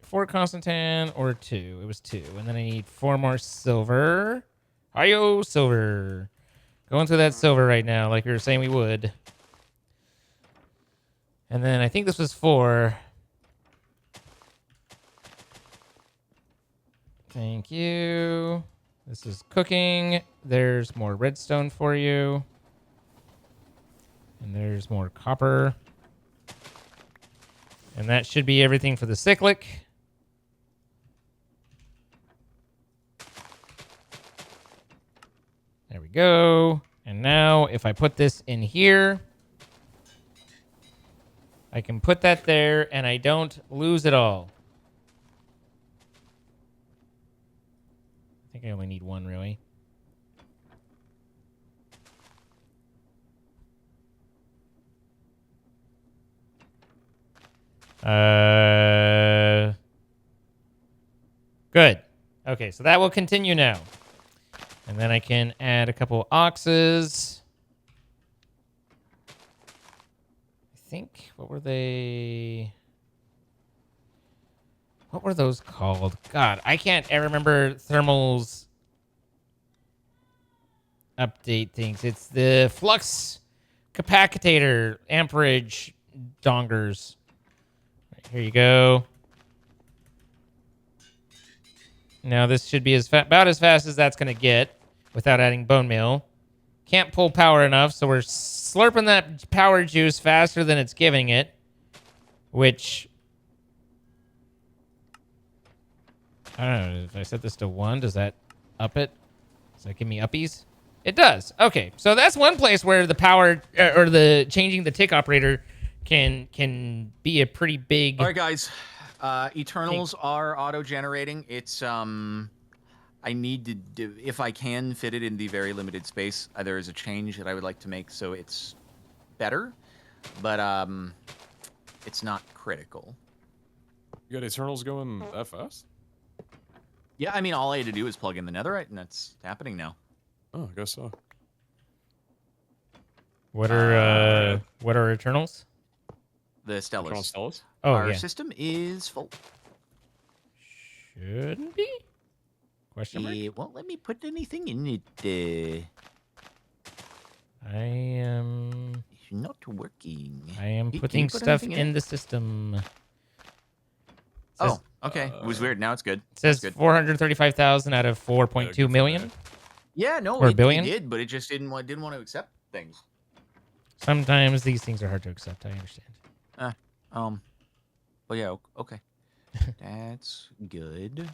4 Constantan or 2? It was 2. And then I need 4 more silver. Hi-yo, silver. Going through that silver right now, like we were saying we would. And then I think this was 4. Thank you. This is cooking. There's more redstone for you. And there's more copper. And that should be everything for the cyclic. There we go. And now if I put this in here, I can put that there and I don't lose it all. I think I only need 1 really. Good. Okay, so that will continue now. And then I can add a couple oxes. I think, what were they? What were those called? God, I can't ever remember Thermal's update things. It's the flux capacitor amperage dongers. Right, here you go. Now this should be about as fast as that's going to get without adding bone meal. Can't pull power enough, so we're slurping that power juice faster than it's giving it, which... I don't know, if I set this to 1, does that up it? Does that give me uppies? It does. Okay, so that's one place where the power, or the changing the tick operator can be a pretty big... All right, guys. Eternals are auto-generating. It's, I need to do, if I can fit it in the very limited space, there is a change that I would like to make so it's better, but it's not critical. You got Eternals going that fast? Yeah, I mean, all I had to do is plug in the netherite, and that's happening now. Oh, I guess so. What are Eternals? The Stellas. Stellas? Oh, Our yeah. system is full. Shouldn't be? Question mark? It won't let me put anything in it. I am It's not working. Can you putting put stuff anything in the system. It Oh, says, okay. It was weird. Now it's good. it That's says good. 435,000 out of 4.2 good for million. that. Yeah, no, Or a it billion? did, but it just didn't want to accept things. Sometimes these things are hard to accept. I understand. But yeah, okay. That's good.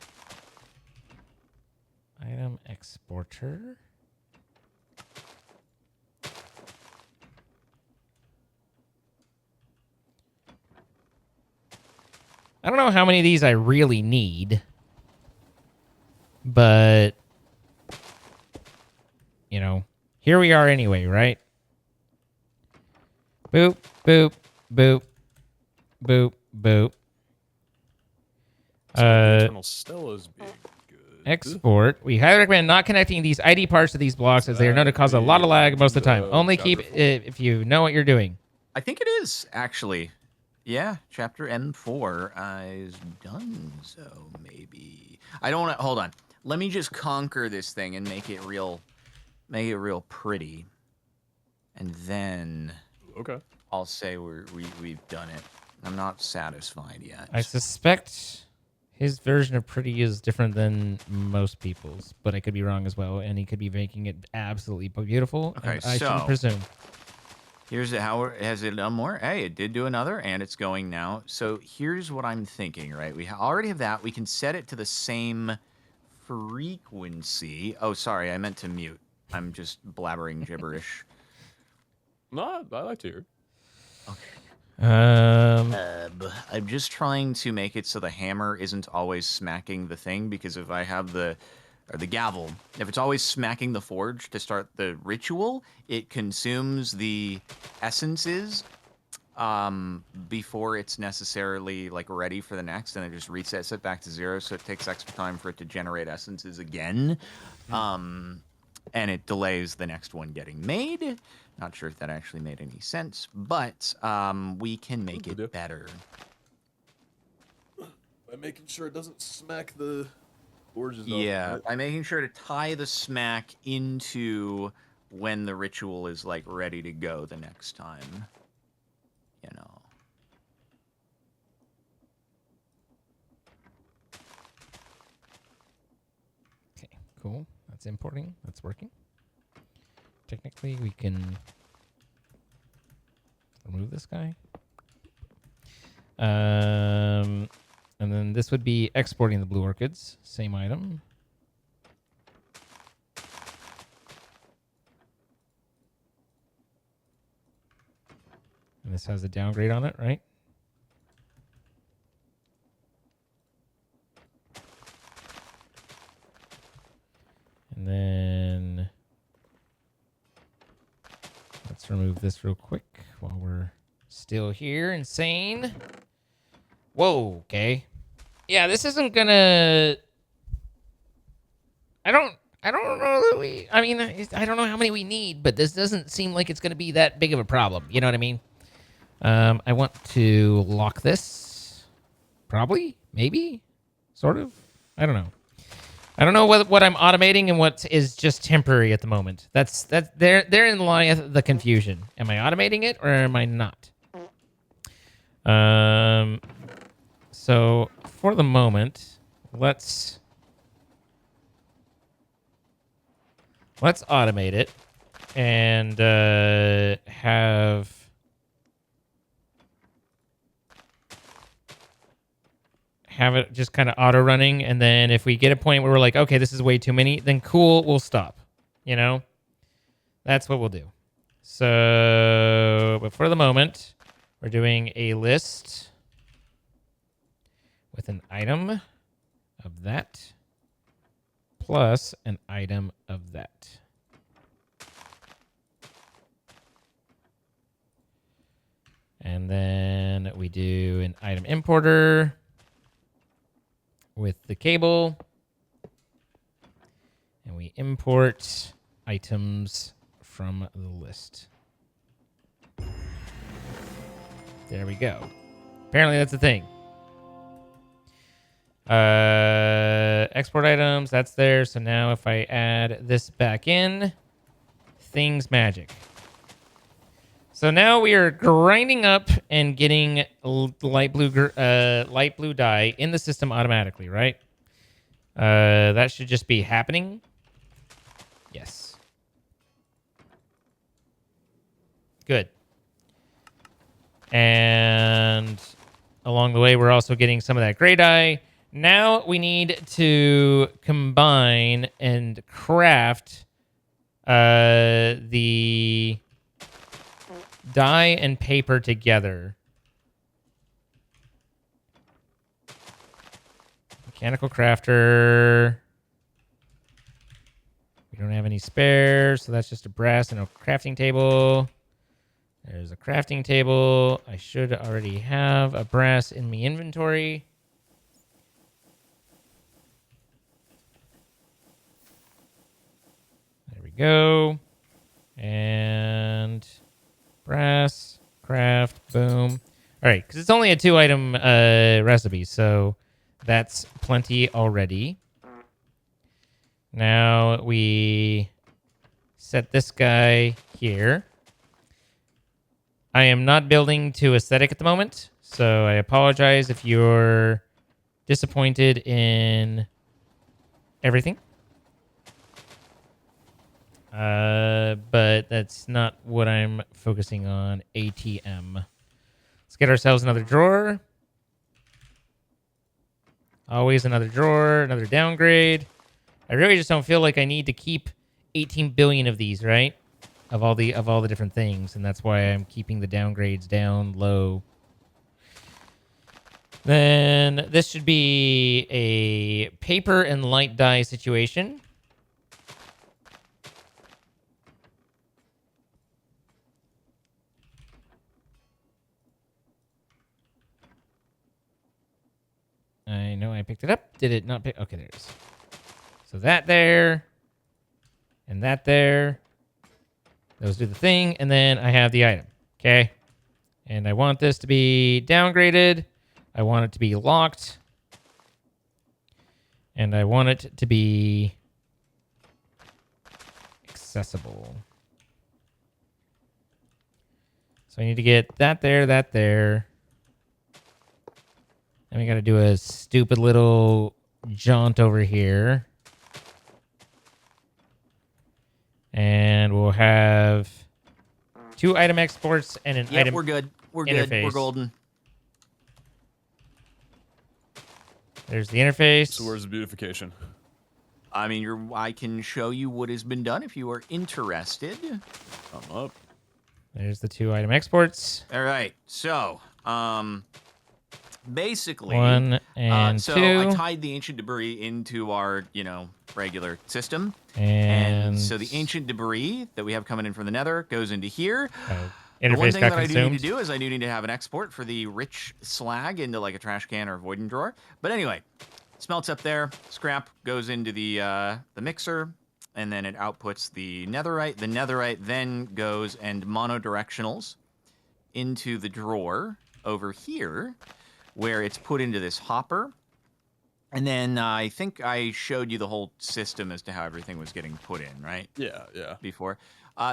Item exporter. I don't know how many of these I really need, but you know, here we are anyway, right? Boop, boop, boop, boop, boop. So the internal Stella's being good. Export. We highly recommend not connecting these ID parts to these blocks as they are known to cause a lot of lag most of the time. Only keep it if you know what you're doing. I think it is, actually. Yeah, chapter M4 is done, so maybe. I don't want to, hold on. Let me just conquer this thing and make it real pretty. And then Okay. I'll say we've done it. I'm not satisfied yet. I suspect his version of pretty is different than most people's, but I could be wrong as well, and he could be making it absolutely beautiful. Okay, and I shouldn't so- presume. Here's how has it done more? Hey, it did do another, and it's going now. So here's what I'm thinking, right? We already have that. We can set it to the same frequency. Oh, sorry, I meant to mute. I'm just blabbering gibberish. No, I like to hear. I'm just trying to make it so the hammer isn't always smacking the thing, because if I have the gavel, if it's always smacking the forge to start the ritual, it consumes the essences before it's necessarily like ready for the next, and it just resets it back to 0, so it takes extra time for it to generate essences again. And it delays the next one getting made. Not sure if that actually made any sense, but we can make it better. By making sure it doesn't smack the forges. Yeah, by making sure to tie the smack into when the ritual is like ready to go the next time. You know. Okay, cool. That's importing. That's working. Technically, we can remove this guy. And then this would be exporting the blue orchids. Same item. And this has a downgrade on it, right? And then let's remove this real quick while we're still here. Insane. Whoa, okay. Yeah, this isn't gonna... I don't know that we... I mean, I don't know how many we need, but this doesn't seem like it's gonna be that big of a problem. You know what I mean? I want to lock this. Probably? Maybe? Sort of? I don't know. I don't know what I'm automating and what is just temporary at the moment. That's therein lieth the confusion. Am I automating it or am I not? So for the moment, let's automate it and have it just kind of auto running, and then if we get a point where we're like, okay, this is way too many, then cool, we'll stop. You know, that's what we'll do. So, but for the moment, we're doing a list with an item of that plus an item of that. And then we do an item importer with the cable, and we import items from the list. There we go. Apparently that's a thing. export items, that's there. So now if I add this back in, things magic. So now we are grinding up and getting light blue dye in the system automatically, right? That should just be happening. Yes. Good. And along the way, we're also getting some of that gray dye. Now we need to combine and craft the dye and paper together. Mechanical crafter. We don't have any spares, so that's just a brass and a crafting table. There's a crafting table. I should already have a brass in my inventory. There we go. And brass, craft, boom. All right, because it's only a 2-item recipe, so that's plenty already. Now we set this guy here. I am not building to aesthetic at the moment, so I apologize if you're disappointed in everything. But that's not what I'm focusing on. ATM. Let's get ourselves another drawer. Always another drawer, another downgrade. I really just don't feel like I need to keep 18 billion of these, right? Of all the different things, and that's why I'm keeping the downgrades down low. Then this should be a paper and light dye situation. I know I picked it up. Did it not pick? Okay, there it is. So that there, and that there. Those do the thing, and then I have the item. Okay? And I want this to be downgraded. I want it to be locked. And I want it to be accessible. So I need to get that there, that there. And we got to do a stupid little jaunt over here. And we'll have 2 item exports and an item. We're good. We're interface. good. We're golden. There's the interface. So where's the beautification? I mean, I can show you what has been done if you are interested. I'm up. There's the 2 item exports. All right. So, basically, 1 and 2. So I tied the ancient debris into our, regular system. And so the ancient debris that we have coming in from the nether goes into here. The one interface thing got that I do consumed. need to do is I do need to have an export for the rich slag into like a trash can or a voiding drawer. But anyway, smelts up there. Scrap goes into the mixer, and then it outputs the netherite. The netherite then goes and monodirectionals into the drawer over here, where it's put into this hopper. And then I think I showed you the whole system as to how everything was getting put in, right? Yeah, yeah. Before.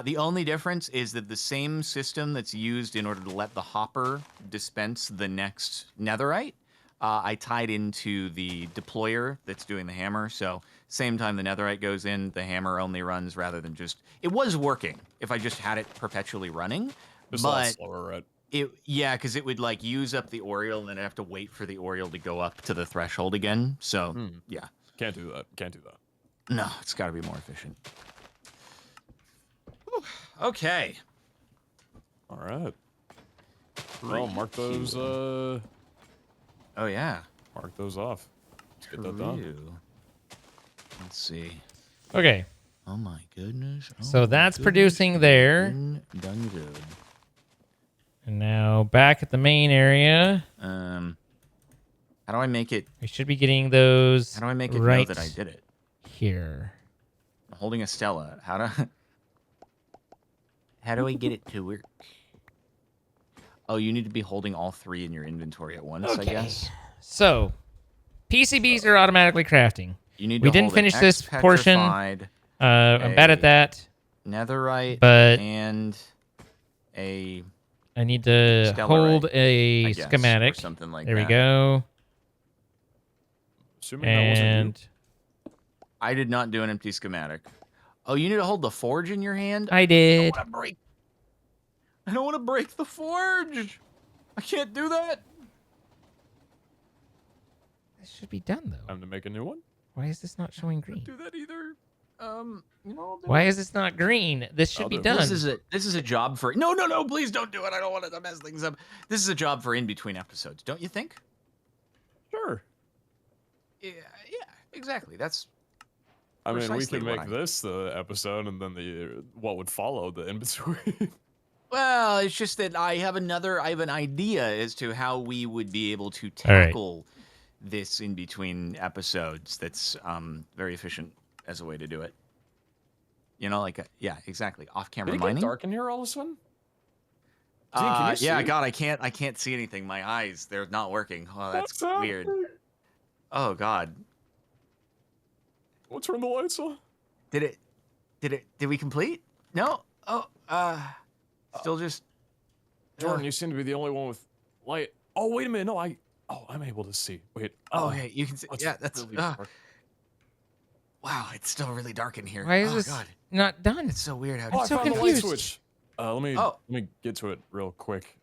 The only difference is that the same system that's used in order to let the hopper dispense the next netherite, I tied into the deployer that's doing the hammer. So same time the netherite goes in, the hammer only runs rather than just... It was working if I just had it perpetually running. Just a lot slower, right? Yeah, because it would like use up the Oriole and then I'd have to wait for the Oriole to go up to the threshold again. So, yeah. Can't do that. Can't do that. No, it's got to be more efficient. Whew. Okay. All right. Well, mark those. Oh yeah. Mark those off. Let's get that done. Let's see. Okay. Oh my goodness. So that's producing there. Done good. And now back at the main area. How do I make it? We should be getting those. How do I make it right know that I did it? Here. I'm holding a Stella. How do I get it to work? Oh, you need to be holding all 3 in your inventory at once, I guess. So, PCBs are automatically crafting. You need We to didn't hold an finish this X portion. petrified, I'm bad a at that, netherite, but and a I need to stellarite, hold I a guess, schematic. or something like There that. we go. Assuming that wasn't you. And I did not do an empty schematic. Oh, you need to hold the forge in your hand? I did. I don't want to break the forge. I can't do that. This should be done though. Time to make a new one. Why is this not showing green? Do that either. You know, Why is this not green? This should I'll be do it. done. This is a job for no, please don't do it. I don't want to mess things up. This is a job for in between episodes, don't you think? Sure. Yeah, exactly. That's I mean, we precisely can what make this the episode, and then the what would follow the in between. well, it's just that I have an idea as to how we would be able to All right. tackle this in between episodes. That's very efficient as a way to do it. You know, like yeah, exactly. Off-camera Did it get mining. dark in here all of a sudden? Dean, can you Yeah, see? God, I can't see anything. My eyes, they're not working. Oh, that's What's weird. happening? Oh God, We'll turn the lights on. did we complete? No. Oh, still just. Jordan, you seem to be the only one with light. Oh, wait a minute. No, I'm able to see. Wait. Oh, hey, you can see. It's Yeah, that's. really dark. Wow, it's still really dark in here. Why is oh, this God, not done? it's so weird how. Oh, I I'm so found the light confused. switch. Let me get to it real quick.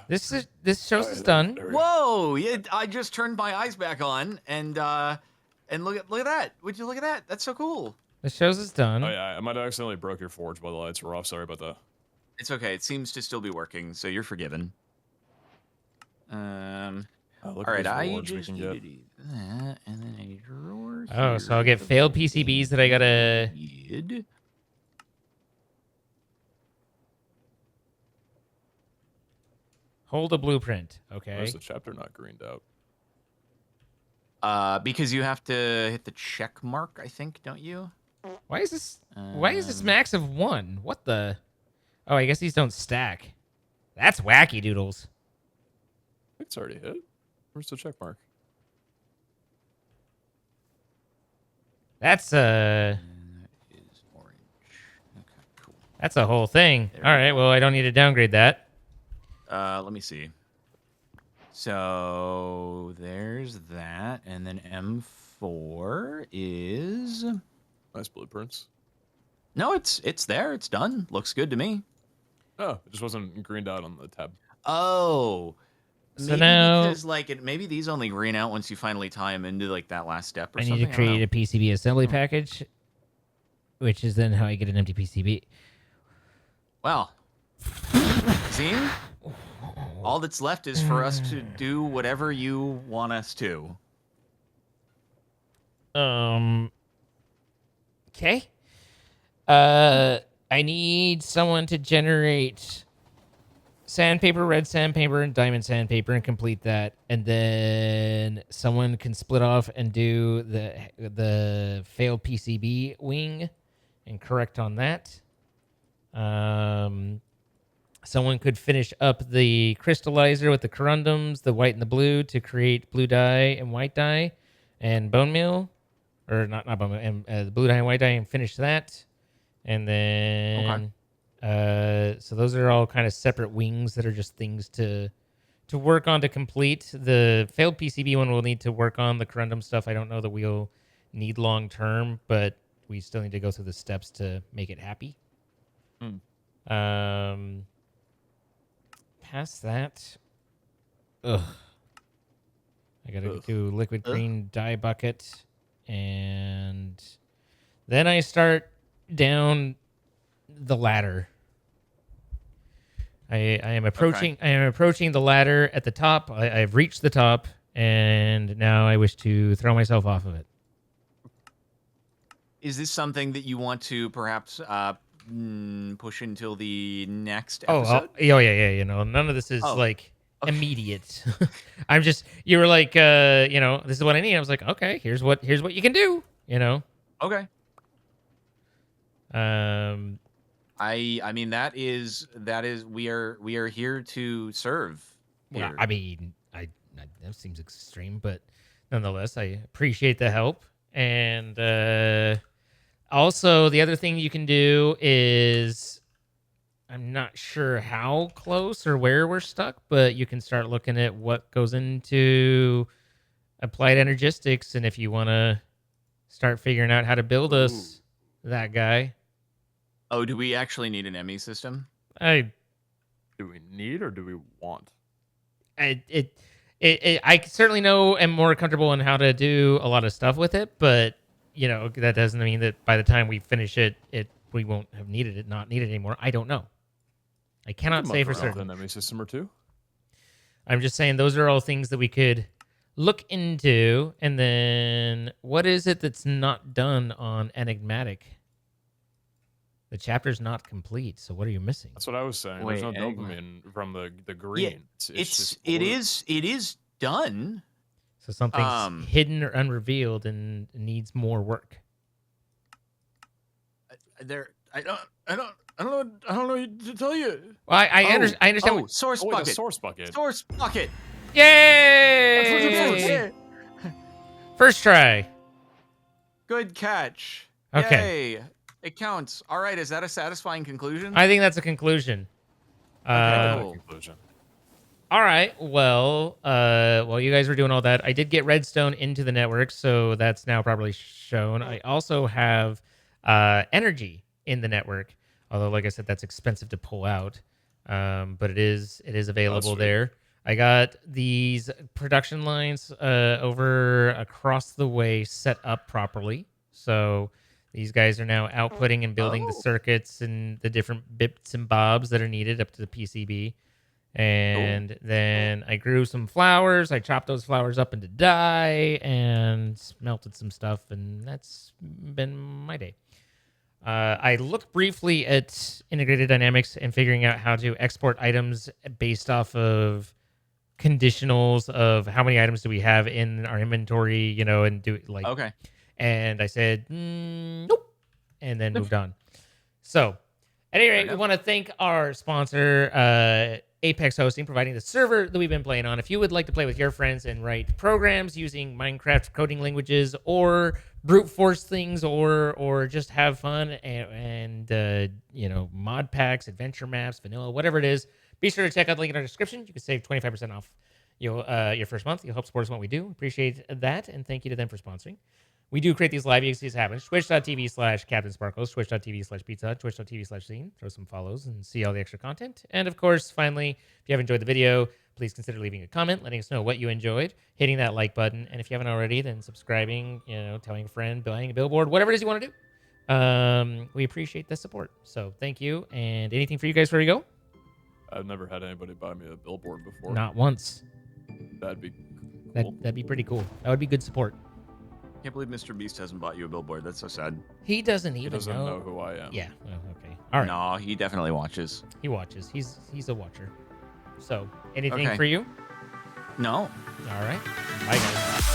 This shows Alright, it's done. there we go. Whoa! Yeah, I just turned my eyes back on, and look at that. Would you look at that? That's so cool. This shows it's done. Oh yeah, I might have accidentally broke your forge while the lights were off. Sorry about that. It's okay. It seems to still be working, so you're forgiven. Look All right, at these I rewards we just can need get. to do that, and then a drawer. Oh, so I'll get failed PCBs that I gotta. Good. Hold a blueprint. Okay. Where's the chapter not greened out? Because you have to hit the check mark, I think, don't you? Why is this? Why is this max of 1? What the? Oh, I guess these don't stack. That's wacky doodles. I think it's already hit. Where's the check mark? That's That is orange. Okay, cool. that's a whole thing. There All we right. Well, I don't need to downgrade that. Let me see. So there's that, and then M4 is Nice blueprints. no, it's there. It's done. Looks good to me. Oh, it just wasn't greened out on the tab. Oh, So maybe now- because like maybe these only green out once you finally tie them into like that last step or I something. need to create a PCB assembly package, which is then how I get an empty PCB. Well, Zine, all that's left is for us to do whatever you want us to. Okay. I need someone to generate sandpaper, red sandpaper, and diamond sandpaper and complete that. And then someone can split off and do the failed PCB wing and correct on that. Someone could finish up the crystallizer with the corundums, the white and the blue, to create blue dye and white dye and bone meal. Or not bone meal, and the blue dye and white dye, and finish that. And then... so those are all kind of separate wings that are just things to work on to complete. The failed PCB one we'll need to work on. The corundum stuff I don't know that we'll need long term, but we still need to go through the steps to make it happy. Past that, I gotta do liquid green dye bucket, and then I start down the ladder. I am approaching. Okay. I am approaching the ladder at the top. I've reached the top, and now I wish to throw myself off of it. Is this something that you want to perhaps push until the next Oh, episode? yeah. You know, none of this is like okay. immediate. I'm just. You were like, you know, this is what I need. I was like, okay, here's what you can do. You know. Okay. I mean that is we are here to serve. Well, Here. I mean, I that seems extreme, but nonetheless, I appreciate the help. And also, the other thing you can do is, I'm not sure how close or where we're stuck, but you can start looking at what goes into applied energistics, and if you want to start figuring out how to build us that guy. Oh, do we actually need an ME system? I Do we need or do we want? I certainly know am more comfortable in how to do a lot of stuff with it, but that doesn't mean that by the time we finish it, we won't have needed it, not needed anymore. I don't know. I cannot say for certain. An ME system or two. I'm just saying those are all things that we could look into. And then what is it that's not done on Enigmatic? The chapter's not complete, so what are you missing? That's what I was saying. Wait, There's no dopamine from the green. It is done. So something's hidden or unrevealed and needs more work. I don't know what to tell you. Well, I understand. Oh, source bucket. The source bucket. Source bucket. Yay! First try. Good catch. Okay. Yay. It counts. All right. Is that a satisfying conclusion? I think that's a conclusion. Cool. Conclusion. All right. Well, while you guys were doing all that, I did get redstone into the network, so that's now properly shown. I also have energy in the network, although, like I said, that's expensive to pull out. But it is available there. I got these production lines over across the way set up properly, so these guys are now outputting and building the circuits and the different bits and bobs that are needed up to the PCB. And then I grew some flowers. I chopped those flowers up into dye and melted some stuff, and that's been my day. I looked briefly at integrated dynamics and figuring out how to export items based off of conditionals of how many items do we have in our inventory, and do like Okay. And I said, nope, and then moved on. So, at any rate, we want to thank our sponsor, Apex Hosting, providing the server that we've been playing on. If you would like to play with your friends and write programs using Minecraft coding languages, or brute force things, or just have fun and mod packs, adventure maps, vanilla, whatever it is, be sure to check out the link in our description. You can save 25% off your first month. You'll help support us in what we do. Appreciate that, and thank you to them for sponsoring. We do create these live EXPs happen. Twitch.tv/CaptainSparklez, Twitch.tv/PeteZahHutt, Twitch.tv/Scene. Throw some follows and see all the extra content. And of course, finally, if you have enjoyed the video, please consider leaving a comment, letting us know what you enjoyed, hitting that like button, and if you haven't already, then subscribing, telling a friend, buying a billboard, whatever it is you want to do. We appreciate the support. So thank you. And anything for you guys before we go? I've never had anybody buy me a billboard before. Not once. That'd be cool. That'd be pretty cool. That would be good support. Can't believe Mr. Beast hasn't bought you a billboard. That's so sad. He doesn't even He doesn't know who I am. Yeah. Oh, okay. All right. No, he definitely watches. He watches. He's a watcher. So, anything Okay. for you? No. All right. Bye, guys.